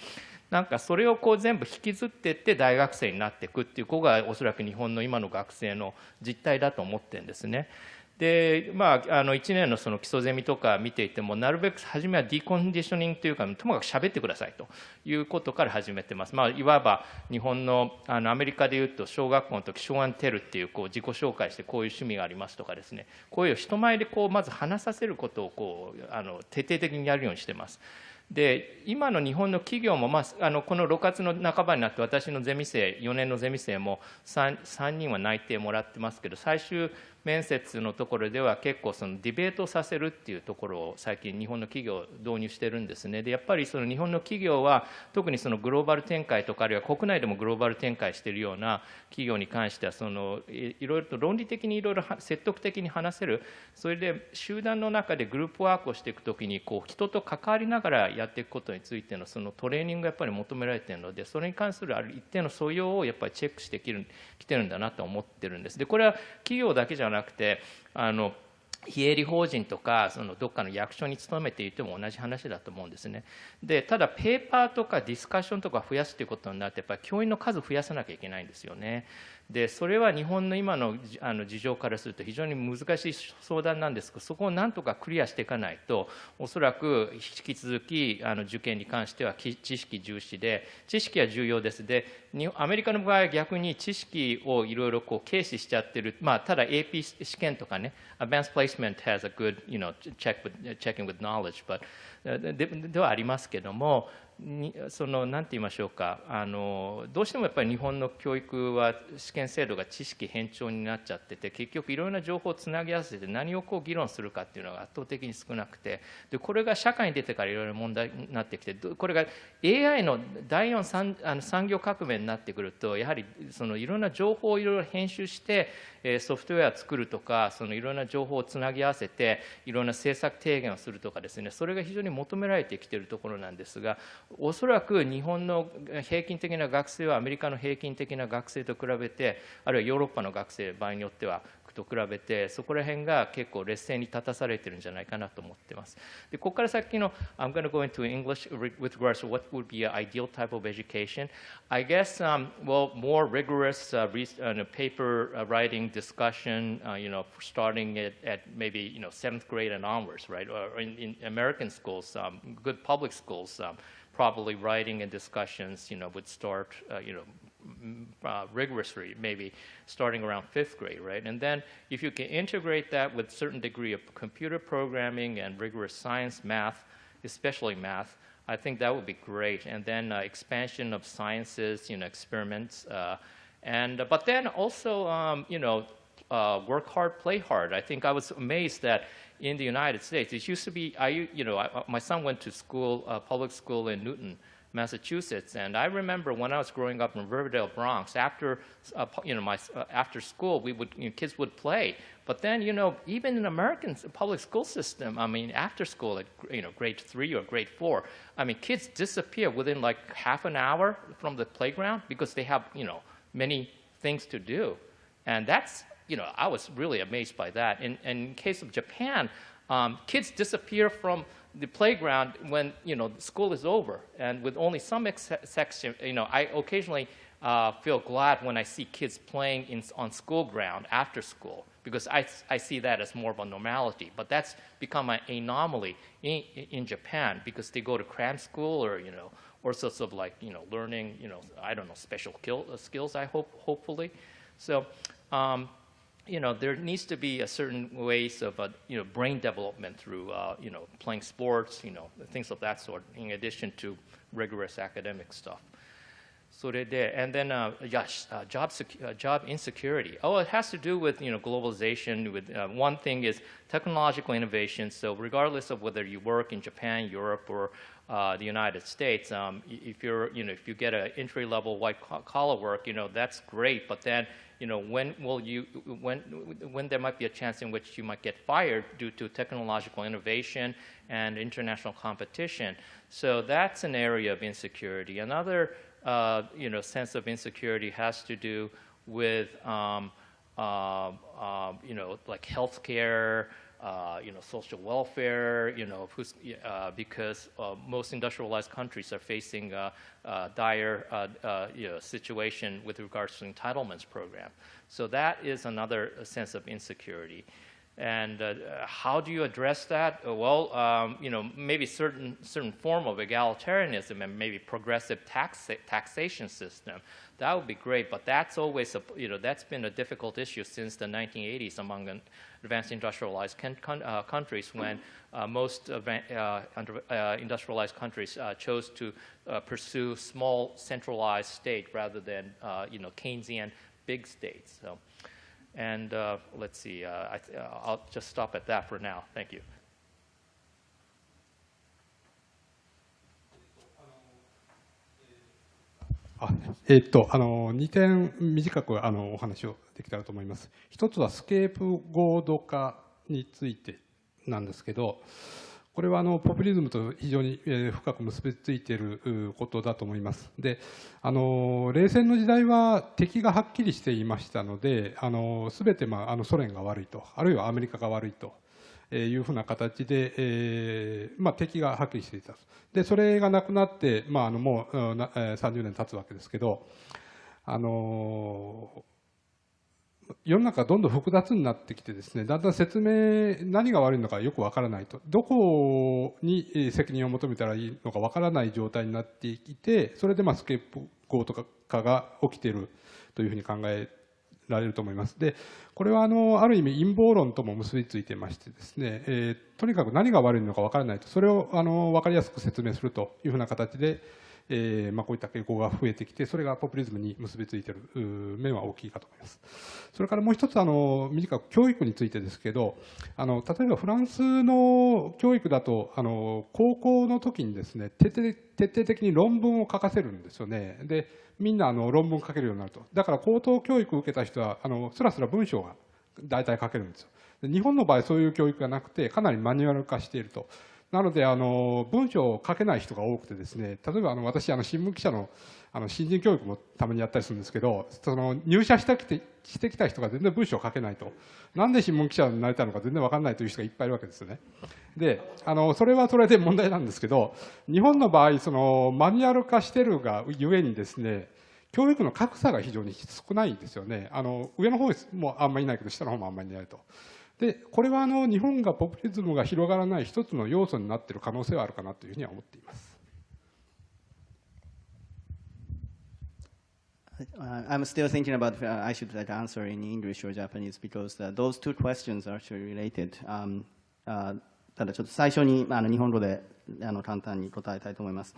なんかそれを全部引きずっていって大学生になっていくっていう子がおそらく日本の今の学生の実態だと思ってるんですね。で1年のその基礎ゼミとか見ていても、なるべく初めはディコンディショニングというか、ともかく喋ってくださいということから始めてます。いわば日本のアメリカでいうと小学校の時ショーアンテルっていう自己紹介してこういう趣味がありますとかですね、こういう人前でまず話させることを徹底的にやるようにしてます。で今の日本の企業も、この6月の半ばになって私のゼミ生4年のゼミ生も 3人は内定もらってますけど、最終面接のところでは結構そのディベートさせるっていうところを最近日本の企業導入してるんですね。でやっぱりその日本の企業は特にそのグローバル展開とかあるいは国内でもグローバル展開しているような企業に関しては、いろいろと論理的にいろいろ説得的に話せる、それで集団の中でグループワークをしていくときに人と関わりながらやっていくことについてのそのトレーニングがやっぱり求められているので、それに関するある一定の素養をやっぱりチェックしてきてるんだなと思ってるんです。でこれは企業だけじゃなくて非営利法人とかどっかの役所に勤めていても同じ話だと思うんですね。でただペーパーとかディスカッションとか増やすということになってやっぱり教員の数増やさなきゃいけないんですよね。でそれは日本の今の事情からすると非常に難しい相談なんですが、そこをなんとかクリアしていかないとおそらく引き続き受験に関しては知識重視で、知識は重要です。でアメリカの場合は逆に知識をいろいろ軽視しちゃってる、ただ AP 試験とかね、Advanced Placement has a good checking with knowledge, but ではありますけども、なんて言いましょうか、どうしてもやっぱり日本の教育は試験制度が知識偏重になっちゃってて、結局いろんな情報をつなぎ合わせて何をこう議論するかっていうのが圧倒的に少なくて、でこれが社会に出てからいろいろ問題になってきて、これが AI の第4産業革命になってくると、やはりいろんな情報をいろいろ編集してソフトウェアを作るとか、いろんな情報をつなぎ合わせていろんな政策提言をするとかですね、それが非常に求められてきているところなんですが、おそらく日本の平均的な学生はアメリカの平均的な学生と比べて、あるいはヨーロッパの学生場合によってはと比べて、そこら辺が結構劣勢に立たされてるんじゃないかなと思ってます。でここから先の I'm going to go into English with regards to what would be an ideal type of education. I guess well, more rigorous paper writing discussion, starting at maybe 7th grade and onwards, right? Or in American schools, good public schools, probably writing and discussions, would start, rigorously, maybe starting around 5th grade, right? And then if you can integrate that with a certain degree of computer programming and rigorous science, math, especially math, I think that would be great. And then expansion of sciences, experiments, but then also, work hard, play hard. I think I was amazed that in the United States, it used to be, my son went to school, public school in Newton, Massachusetts, and I remember when I was growing up in Riverdale, Bronx, after after school, kids would play. But then, even in American public school system, I mean, after school, at grade 3 or grade 4, I mean, kids disappear within like half an hour from the playground because they have, many things to do, and that's, I was really amazed by that. In case of Japan, kids disappear from the playground when school is over, and with only some exception, I occasionally feel glad when I see kids playing on school ground after school, because I see that as more of a normality. But that's become an anomaly in Japan, because they go to cram school or or sorts of like learning I don't know, special skills. Hopefully, so. There needs to be a certain ways of brain development through playing sports, things of that sort, in addition to rigorous academic stuff. So and then job insecurity. Oh, it has to do with globalization. With one thing is technological innovation. So regardless of whether you work in Japan, Europe, or the United States, if you get an entry-level white-collar work, that's great. But then when there might be a chance in which you might get fired due to technological innovation and international competition. So that's an area of insecurity. Another sense of insecurity has to do with like healthcare, social welfare, because most industrialized countries are facing a dire situation with regards to entitlements program. So that is another sense of insecurity. And how do you address that? Well, maybe certain form of egalitarianism and maybe progressive taxation system. That would be great, but that's always that's been a difficult issue since the 1980s among advanced industrialized countries, when most industrialized countries chose to pursue small centralized state rather than Keynesian big states. So. And let's see, I'll just stop at that for now. Thank you. 2点短くお話をできたらと思います。一つはスケープゴード化についてなんですけど、これはポピュリズムと非常に深く結びついていることだと思います。で、冷戦の時代は敵がはっきりしていましたので、すべてソ連が悪いと、あるいはアメリカが悪いというふうな形で、敵がはっきりしていた。で、それがなくなって、もう30年経つわけですけど、世の中がどんどん複雑になってきてですね、だんだん説明、何が悪いのかよくわからないと、どこに責任を求めたらいいのかわからない状態になっていて、それでスケープゴート化が起きているというふうに考えられると思います。で、これはある意味陰謀論とも結びついていましてですね、とにかく何が悪いのか分からないと、それを分かりやすく説明するというふうな形で、こういった傾向が増えてきて、それがポピュリズムに結びついている面は大きいかと思います。それからもう一つ短く教育についてですけど、例えばフランスの教育だと高校の時にですね、徹底的に論文を書かせるんですよね。で、みんな論文を書けるようになると。だから高等教育を受けた人はスラスラ文章が大体書けるんですよ。日本の場合そういう教育がなくて、かなりマニュアル化していると。なので文章を書けない人が多くてですね、例えば私新聞記者の新人教育もたまにやったりするんですけど、入社してきた人が全然文章を書けないと、なんで新聞記者になれたのか全然分かんないという人がいっぱいいるわけですよね。でそれはそれで問題なんですけど、日本の場合マニュアル化してるがゆえにですね、教育の格差が非常に少ないんですよね。上の方もあんまりいないけど、下の方もあんまりいないと。で、これは日本がポピュリズムが広がらない一つの要素になっている可能性はあるかなというふうには思っています。I'm still thinking about I should answer in English or Japanese because those two questions are actually related. ただちょっと最初に日本語で簡単に答えたいと思います。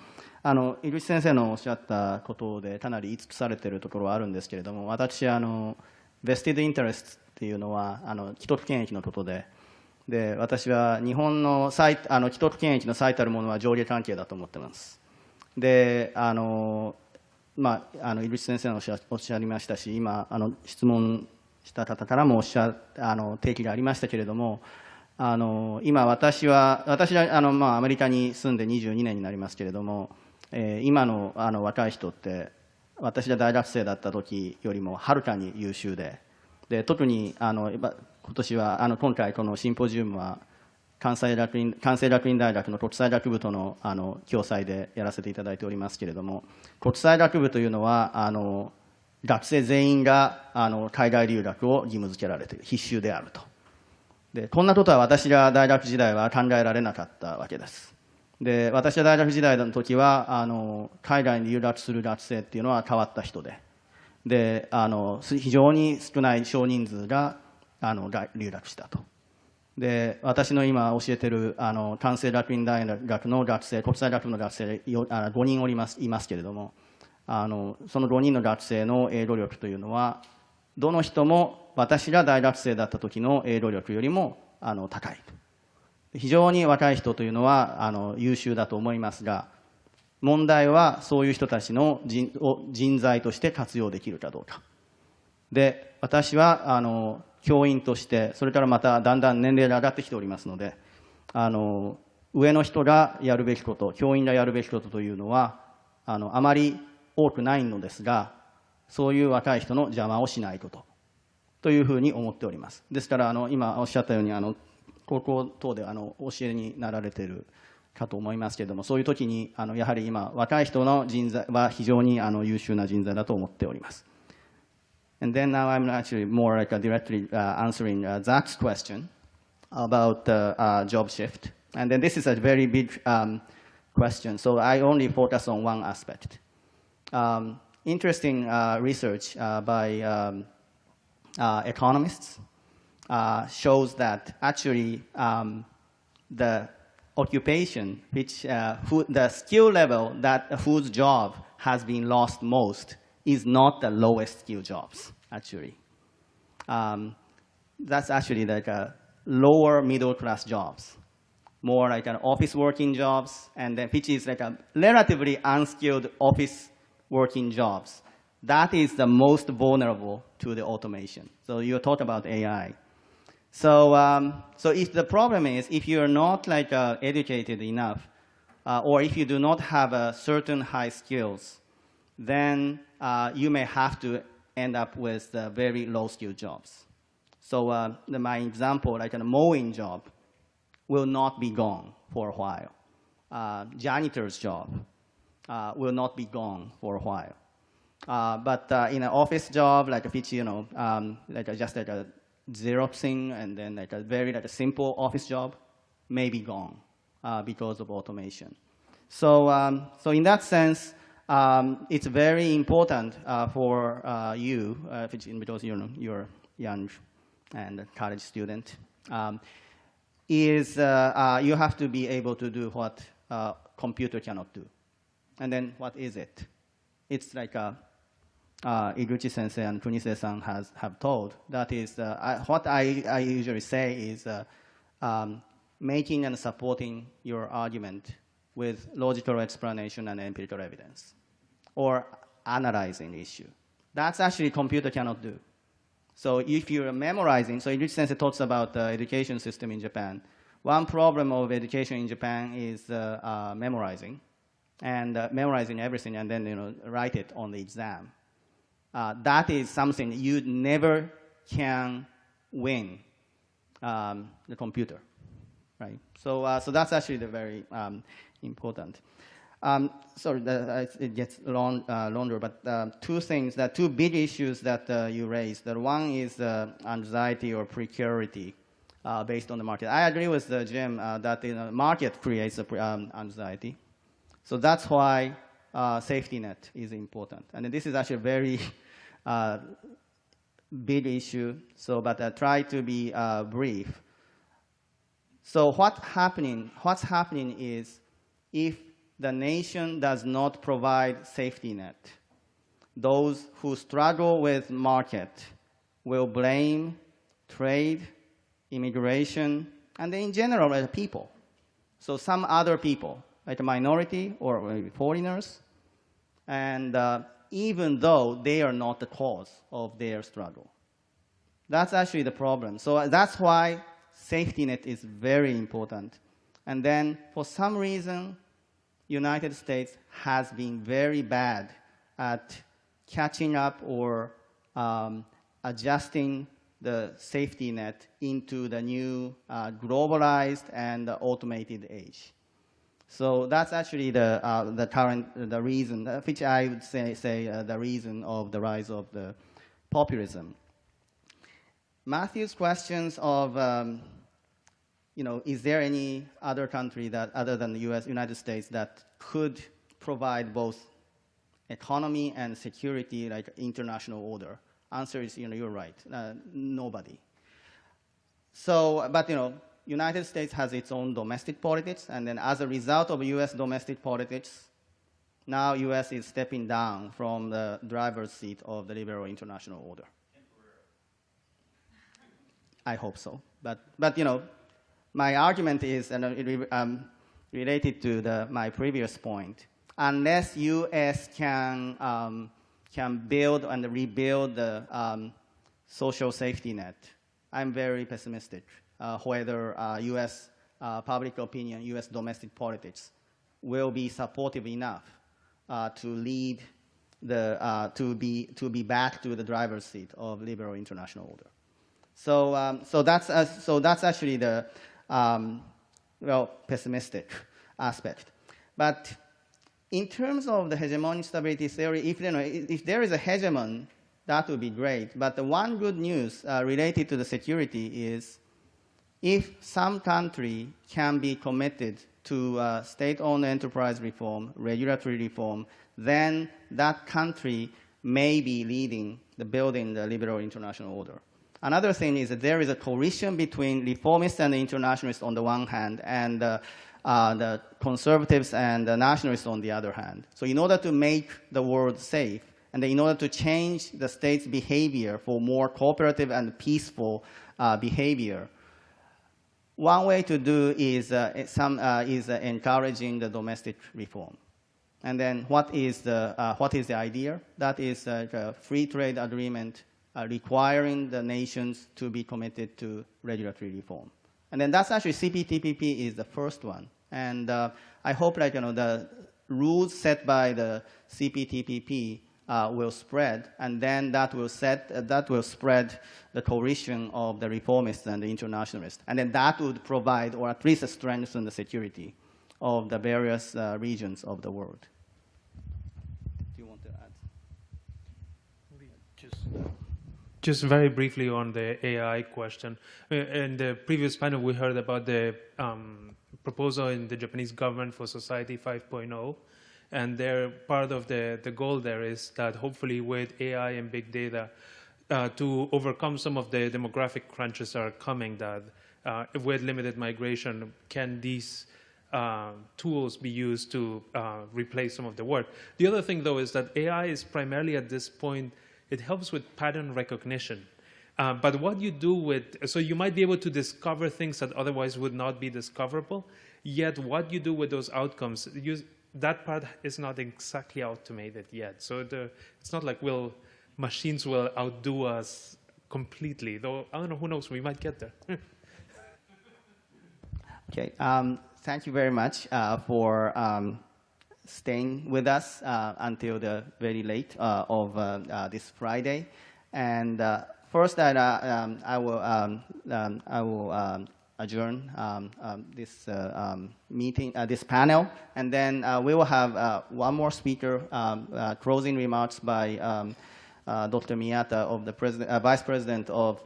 井口先生のおっしゃったことでかなり言い尽くされているところはあるんですけれども、私vested interests っていうのは既得権益のことで、私は日本の既得権益の最たるものは上下関係だと思ってます。で、井口先生のおっしゃりましたし、今質問した方からも提起がありましたけれども、今私はアメリカに住んで22年になりますけれども、今の若い人って私が大学生だった時よりもはるかに優秀で、特に今回このシンポジウムは関西学院大学の国際学部との共催でやらせていただいておりますけれども、国際学部というのは学生全員が海外留学を義務付けられている、必修であると。で、こんなことは私が大学時代は考えられなかったわけです。で、私が大学時代の時は海外に留学する学生っていうのは変わった人で、非常に少ない少人数が留学したと。で、私の今教えている関西学院大学の学生、国際学部の学生5人いますけれども、その5人の学生の英語力というのは、どの人も私が大学生だった時の英語力よりも高い。非常に若い人というのは優秀だと思いますが、問題はそういう人たちの人材として活用できるかどうか。で、私は教員として、それからまただんだん年齢が上がってきておりますので、上の人がやるべきこと、教員がやるべきことというのはあまり多くないのですが、そういう若い人の邪魔をしないことというふうに思っております。ですから今おっしゃったように高校等で教えになられているかと思いますけれども、そういう時にやはり今若い人の人材は非常に優秀な人材だと思っております。And then now I'm actually more like directly answering Zach's question about the job shift. And then this is a very big question, so I only focus on one aspect. Interesting research by economists shows that actually the occupation, the skill level whose job has been lost most is not the lowest skill jobs, actually. That's actually like lower middle class jobs, more like an office working jobs, and then which is like a relatively unskilled office working jobs. That is the most vulnerable to the automation. So you talk about AI. So if the problem is if you're not like educated enough, or if you do not have certain high skills, then you may have to end up with very low skill jobs. So my example, like a mowing job, will not be gone for a while. Janitor's job will not be gone for a while. But in an office job, like which just like a Xeroxing and then like a very simple office job, may be gone because of automation. So in that sense, it's very important for you, because you're young and a college student, is you have to be able to do what computer cannot do. And then what is it? It's like Iguchi sensei and Kunisue-san have told. That is, what I usually say is making and supporting your argument with logical explanation and empirical evidence, or analyzing the issue. That's actually computer cannot do. So if you're memorizing, so Iguchi sensei talks about the education system in Japan. One problem of education in Japan is memorizing, and memorizing everything and then write it on the exam. That is something you never can win the computer, right? So, so that's actually the very important. Sorry, it gets longer, but two things, two big issues that you raised. The one is anxiety or precarity based on the market. I agree with Jim that the market creates anxiety. So that's why safety net is important. And this is actually a very big issue, so, but I try to be brief. So what's happening is, if the nation does not provide safety net, those who struggle with market will blame trade, immigration, and in general, people. So some other people, like a minority or maybe foreigners, and even though they are not the cause of their struggle. That's actually the problem. So that's why safety net is very important. And then for some reason, United States has been very bad at catching up or adjusting the safety net into the new globalized and automated age. So that's actually the reason, which I would say the reason of the rise of the populism. Matthew's questions of, is there any other country that, other than the United States, that could provide both economy and security, like international order? Answer is, you're right, nobody. So, but United States has its own domestic politics, and then as a result of US domestic politics, now US is stepping down from the driver's seat of the liberal international order. I hope so. But my argument is, and related to my previous point, unless US can build and rebuild the social safety net, I'm very pessimistic whether US public opinion, US domestic politics will be supportive enough to lead to be back to the driver's seat of liberal international order. So that's actually the pessimistic aspect. But in terms of the hegemonic stability theory, if there is a hegemon, that would be great. But the one good news related to the security is, if some country can be committed to state-owned enterprise reform, regulatory reform, then that country may be leading the building the liberal international order. Another thing is that there is a coalition between reformists and the internationalists on the one hand, and the conservatives and the nationalists on the other hand. So in order to make the world safe, and in order to change the state's behavior for more cooperative and peaceful behavior, one way to do is encouraging the domestic reform. And then what is the idea? That is a free trade agreement requiring the nations to be committed to regulatory reform. And then that's actually CPTPP is the first one. And I hope the rules set by the CPTPP will spread, and then that will spread the coalition of the reformists and the internationalists. And then that would provide, or at least strengthen, the security of the various regions of the world. Do you want to add? Just very briefly on the AI question. In the previous panel, we heard about the proposal in the Japanese government for Society 5.0. And part of the goal there is that hopefully with AI and big data, to overcome some of the demographic crunches that are coming, that with limited migration, can these tools be used to replace some of the work? The other thing, though, is that AI is primarily at this point, it helps with pattern recognition. But what you do so you might be able to discover things that otherwise would not be discoverable, yet what you do with those outcomes, that part is not exactly automated yet. So it's not like machines will outdo us completely, though I don't know, who knows, we might get there. Okay, thank you very much for staying with us until the very late of this Friday. And first, I will adjourn this meeting, this panel, and then we will have one more speaker, closing remarks by Dr. Miyata, of the Vice President of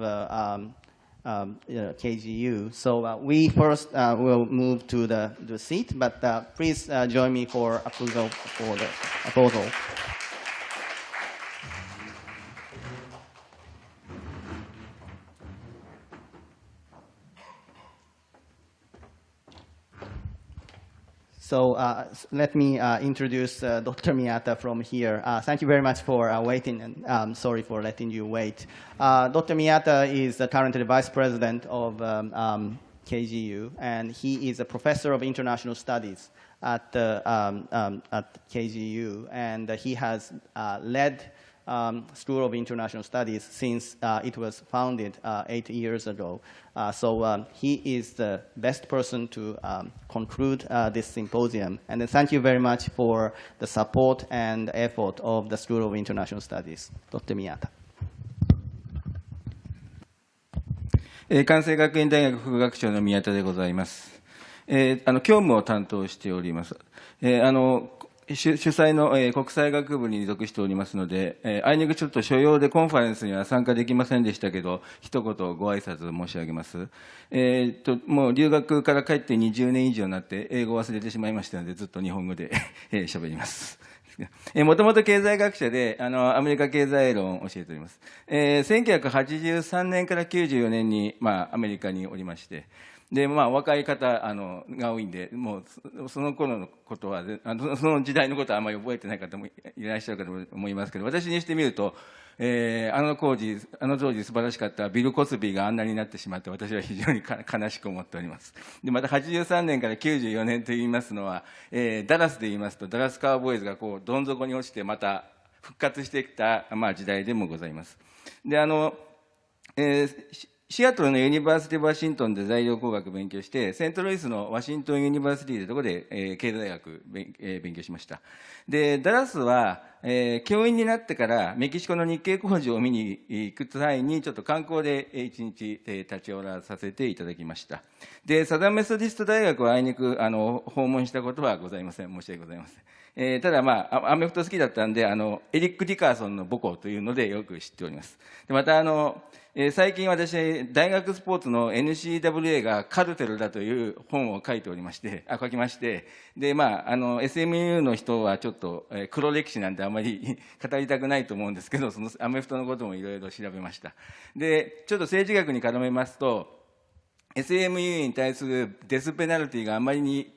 KGU. So we first will move to the seat, but please join me for approval for the proposal. So let me introduce Dr. Miyata from here. Thank you very much for waiting, and sorry for letting you wait. Dr. Miyata is currently Vice President of KGU, and he is a Professor of International Studies at KGU, and he has led School of International Studies since it was founded 8 years ago. So he is the best person to conclude this symposium. And then thank you very much for the support and effort of the School of International Studies. Dr. Miyata. 関西学院大学副学長の宮田でございます。教務を担当しております。主催の国際学部に属しておりますので、あいにくちょっと所要でコンファレンスには参加できませんでしたけど、一言ご挨拶申し上げます。もう留学から帰って20年以上になって英語を忘れてしまいましたので、ずっと日本語で喋ります。もともと経済学者で、アメリカ経済論を教えております。1983年から94年に、アメリカにおりまして、で、若い方が多いんで、もうその頃のことは、その時代のことはあまり覚えてない方もいらっしゃるかと思いますけど、私にしてみると、あの当時素晴らしかったビル・コスビーがあんなになってしまって、私は非常に悲しく思っております。で、また83年から94年といいますのは、ダラスで言いますと、ダラスカウボーイズがこう、どん底に落ちてまた復活してきた、時代でもございます。で、シアトルのユニバーシティ・ワシントンで材料工学を勉強して、セントルイスのワシントンユニバーシティでところで、経済学勉強しました。で、ダラスは、教員になってからメキシコの日系工場を見に行く際に、ちょっと観光で一日立ち寄らさせていただきました。で、サザンメソディスト大学はあいにく訪問したことはございません。申し訳ございません。ただアメフト好きだったんで、エリック・ディカーソンの母校というのでよく知っております。で、また最近私、大学スポーツの NCAA がカルテルだという本を書きまして、で、SMU の人はちょっと黒歴史なんであまり語りたくないと思うんですけど、そのアメフトのこともいろいろ調べました。で、ちょっと政治学に絡めますと、SMU に対するデスペナルティがあまりに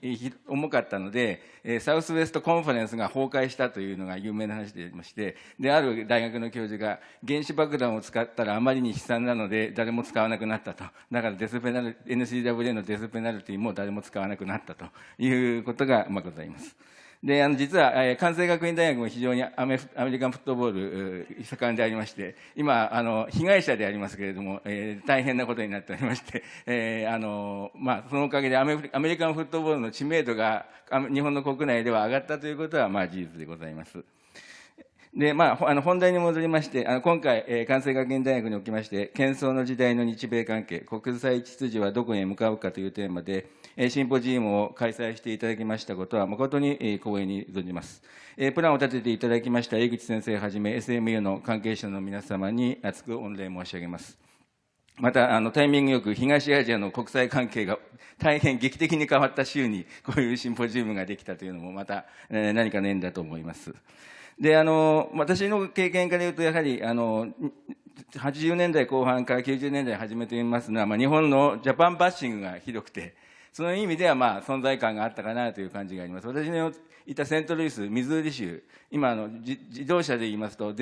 重かったので、サウスウェストコンファレンスが崩壊したというのが有名な話でありまして、で、ある大学の教授が原子爆弾を使ったらあまりに悲惨なので誰も使わなくなったと。だからNCAA のデスペナルティも誰も使わなくなったということがございます。で、実は、関西学院大学も非常にアメリカンフットボール盛んでありまして、今、被害者でありますけれども、大変なことになっておりまして、そのおかげでアメリカンフットボールの知名度が日本の国内では上がったということは、事実でございます。で、本題に戻りまして、今回、関西学院大学におきまして、喧騒の時代の日米関係、国際秩序はどこへ向かうかというテーマで、シンポジウムを開催していただきましたことは、誠に光栄に存じます。プランを立てていただきました江口先生はじめ、SMU の関係者の皆様に厚く御礼申し上げます。またタイミングよく東アジアの国際関係が大変劇的に変わった週にこういうシンポジウムができたというのもまた何かの縁だと思います。で、私の経験から言うと、やはり80年代後半から90年代初めと言いますのは、日本のジャパンバッシングがひどくて、その意味では存在感があったかなという感じがあります。私のいたセントルイス、ミズーリ州、今自動車で言いますと、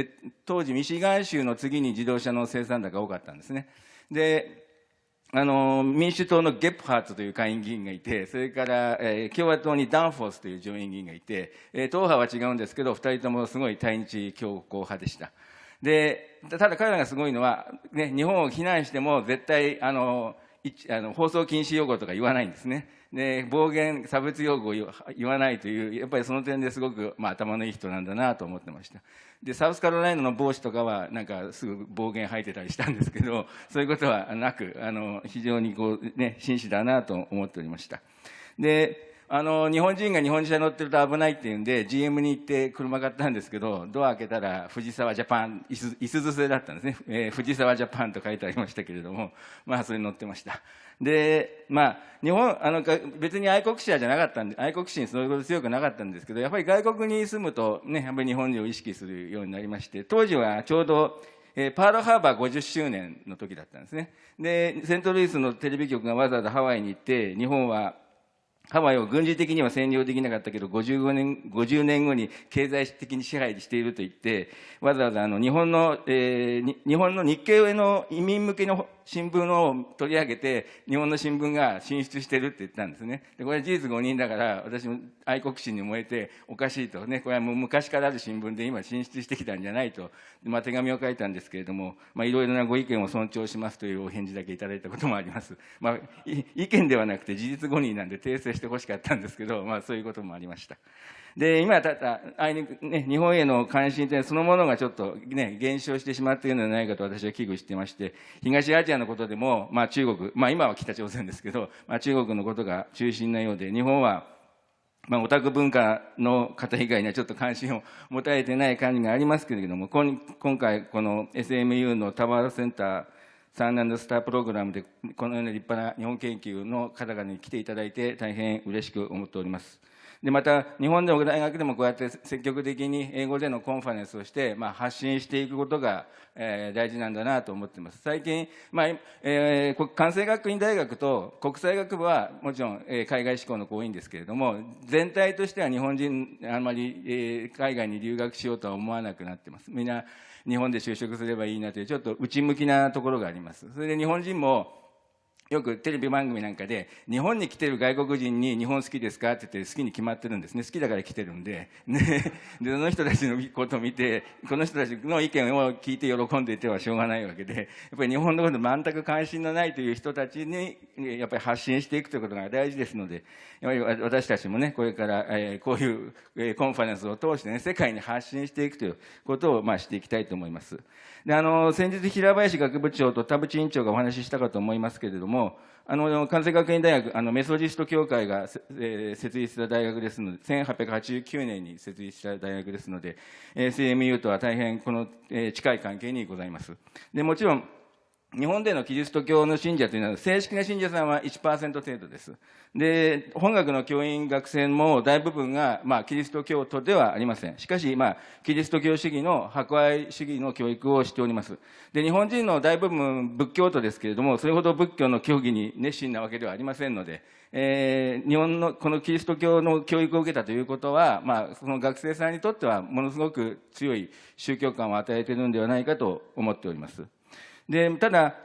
当時ミシガン州の次に自動車の生産高が多かったんですね。で、民主党のゲップハーツという下院議員がいて、それから、共和党にダンフォースという上院議員がいて、党派は違うんですけど、二人ともすごい対日強硬派でした。で、ただ彼らがすごいのは、ね、日本を非難しても絶対、放送禁止用語とか言わないんですね。で、暴言、差別用語を言わないという、やっぱりその点ですごく、頭のいい人なんだなと思ってました。で、サウスカロライナの帽子とかは、なんかすぐ暴言吐いてたりしたんですけど、そういうことはなく、非常に紳士だなと思っておりました。で、日本人が日本車乗ってると危ないっていうんで、GM に行って車買ったんですけど、ドア開けたら、藤沢ジャパン、いすず製だったんですね。藤沢ジャパンと書いてありましたけれども、それに乗ってました。で、日本、別に愛国者じゃなかったんで、愛国心それほど強くなかったんですけど、やっぱり外国に住むとね、やっぱり日本人を意識するようになりまして、当時はちょうど、パールハーバー50周年の時だったんですね。で、セントルイスのテレビ局がわざわざハワイに行って、日本は、ハワイを軍事的には占領できなかったけど、50年後に経済的に支配していると言って、わざわざ日本の日系の移民向けの新聞を取り上げて、日本の新聞が進出してるって言ったんですね。で、これは事実誤認だから、私も愛国心に燃えておかしいとね、これはもう昔からある新聞で今進出してきたんじゃないと、手紙を書いたんですけれども、いろいろなご意見を尊重しますというお返事だけいただいたこともあります。意見ではなくて事実誤認なんで訂正してほしかったんですけど、そういうこともありました。で、今あいにくね、日本への関心点そのものがちょっとね、減少してしまっているのではないかと私は危惧していまして、東アジアのことでも、中国、今は北朝鮮ですけど、中国のことが中心なようで、日本は、オタク文化の方以外にはちょっと関心を持たれてない感じがありますけれども、今回この SMU のタワーセンター、サン&スタープログラムで、このような立派な日本研究の方々に来ていただいて、大変嬉しく思っております。で、また、日本でも大学でもこうやって積極的に英語でのコンファレンスをして、発信していくことが、大事なんだなと思っています。最近、関西学院大学と国際学部はもちろん、海外志向の子多いんですけれども、全体としては日本人、あんまり、海外に留学しようとは思わなくなっています。みんな、日本で就職すればいいなという、ちょっと内向きなところがあります。それで日本人も、よくテレビ番組なんかで、日本に来てる外国人に日本好きですかって言って好きに決まってるんですね。好きだから来てるんで。で、その人たちのことを見て、この人たちの意見を聞いて喜んでいてはしょうがないわけで、やっぱり日本のこと全く関心のないという人たちに、やっぱり発信していくということが大事ですので、やはり私たちもね、これから、こういうコンファレンスを通してね、世界に発信していくということを、していきたいと思います。で、先日平林学部長と田淵委員長がお話ししたかと思いますけれども、関西学院大学、メソジスト協会が、設立した大学ですので、1889年に設立した大学ですので、SMU とは大変近い関係にございます。で、もちろん、日本でのキリスト教の信者というのは、正式な信者さんは 1% 程度です。で、本学の教員学生も大部分が、キリスト教徒ではありません。しかし、キリスト教主義の博愛主義の教育をしております。で、日本人の大部分仏教徒ですけれども、それほど仏教の教義に熱心なわけではありませんので、日本のこのキリスト教の教育を受けたということは、その学生さんにとってはものすごく強い宗教観を与えているのではないかと思っております。で、ただ、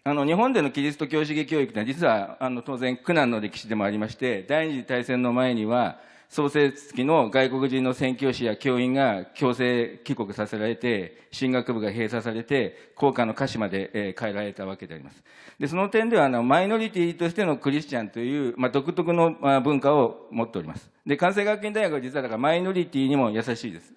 日本でのキリスト教主義教育というのは、実は、当然苦難の歴史でもありまして、第二次大戦の前には、創設期の外国人の宣教師や教員が強制帰国させられて、神学部が閉鎖されて、校歌の歌詞まで変えられたわけであります。で、その点では、マイノリティとしてのクリスチャンという、独特の文化を持っております。で、関西学院大学は実はだからマイノリティにも優しいです。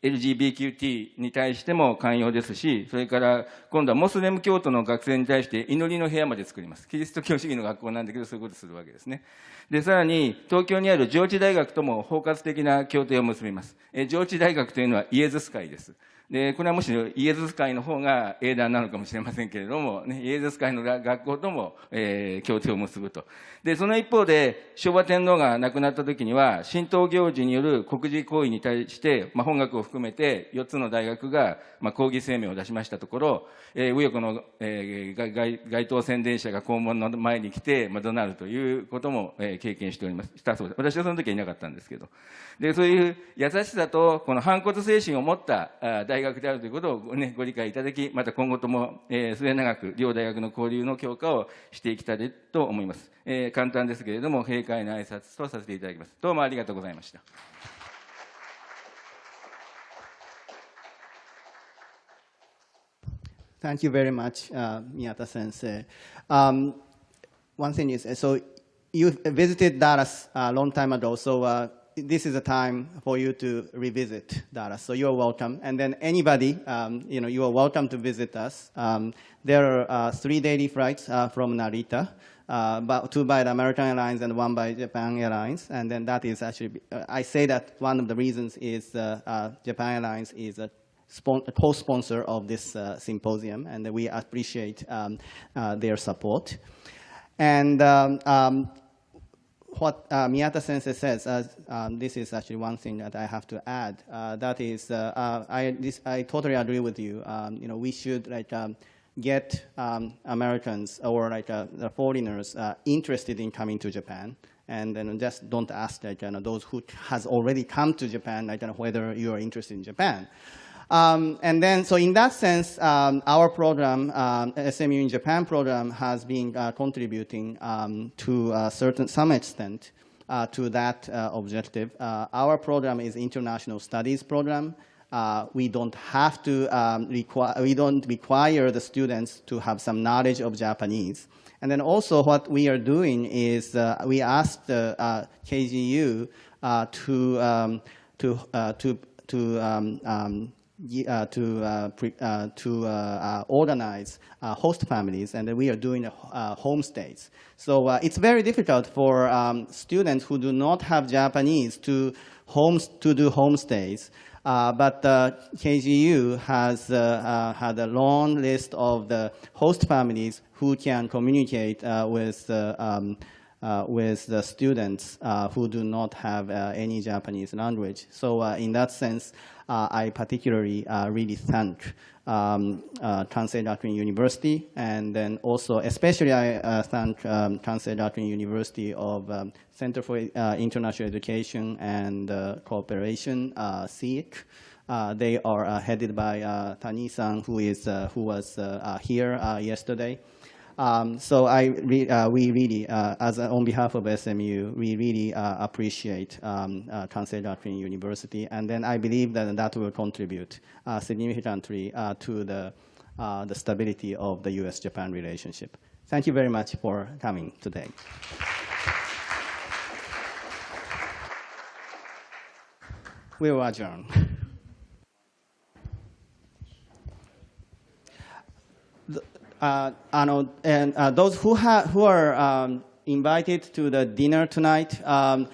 LGBTQT に対しても寛容ですし、それから今度はモスレム教徒の学生に対して祈りの部屋まで作ります。キリスト教主義の学校なんだけど、そういうことをするわけですね。で、さらに東京にある上智大学とも包括的な協定を結びます。上智大学というのはイエズス会です。で、これはむしろイエズス会の方が英断なのかもしれませんけれども、ね、イエズス会の学校とも、協調を結ぶと。で、その一方で、昭和天皇が亡くなった時には、神道行事による国事行為に対して、本学を含めて4つの大学が、抗議声明を出しましたところ、右翼の、街頭宣伝者が校門の前に来て、怒鳴るということも、経験しております。したそうです。私はその時はいなかったんですけど。で、そういう優しさと、この反骨精神を持った大学であるということを、ね、ご理解いただき、また今後とも、末永く両大学の交流の強化をしていきたいと思います。簡単ですけれども、閉会の挨拶とさせていただきます。どうもありがとうございました。Thank you very much, Miyata Sensei. One thing is, so you visited Dallas a long time ago, so this is a time for you to revisit Dallas. So you're welcome. And then anybody, you are welcome to visit us. There are 3 daily flights from Narita, but 2 by the American Airlines and 1 by Japan Airlines. And then that is actually, I say that one of the reasons is Japan Airlines is a co-sponsor of this symposium, and we appreciate their support. And what Miyata Sensei says, this is actually one thing that I have to add. That is, I totally agree with you. We should get Americans or the foreigners interested in coming to Japan. And then just don't ask those who has already come to Japan whether you are interested in Japan. And then, so in that sense, our program, SMU in Japan program, has been contributing to some extent to that objective. Our program is international studies program. We don't have to we don't require the students to have some knowledge of Japanese. And then also, what we are doing is we asked KGU to organize host families, and we are doing homestays. So it's very difficult for students who do not have Japanese to do homestays. But KGU has had a long list of the host families who can communicate with the students who do not have any Japanese language. So in that sense, I particularly really thank Kansei Doctrine University, and then also especially I thank Kansei Doctrine University of Center for International Education and Cooperation, CIC. They are headed by Tani-san, who was here yesterday. So we really, on behalf of SMU, we really appreciate Kansei Doctrine University, and then I believe that will contribute significantly to the stability of the U.S.-Japan relationship. Thank you very much for coming today. We will adjourn. And those who are invited to the dinner tonight, the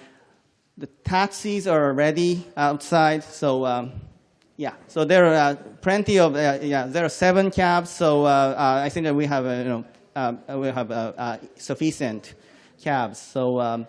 taxis are ready outside. So yeah, so there are plenty of there are 7 cabs. So I think that we have we have sufficient cabs. So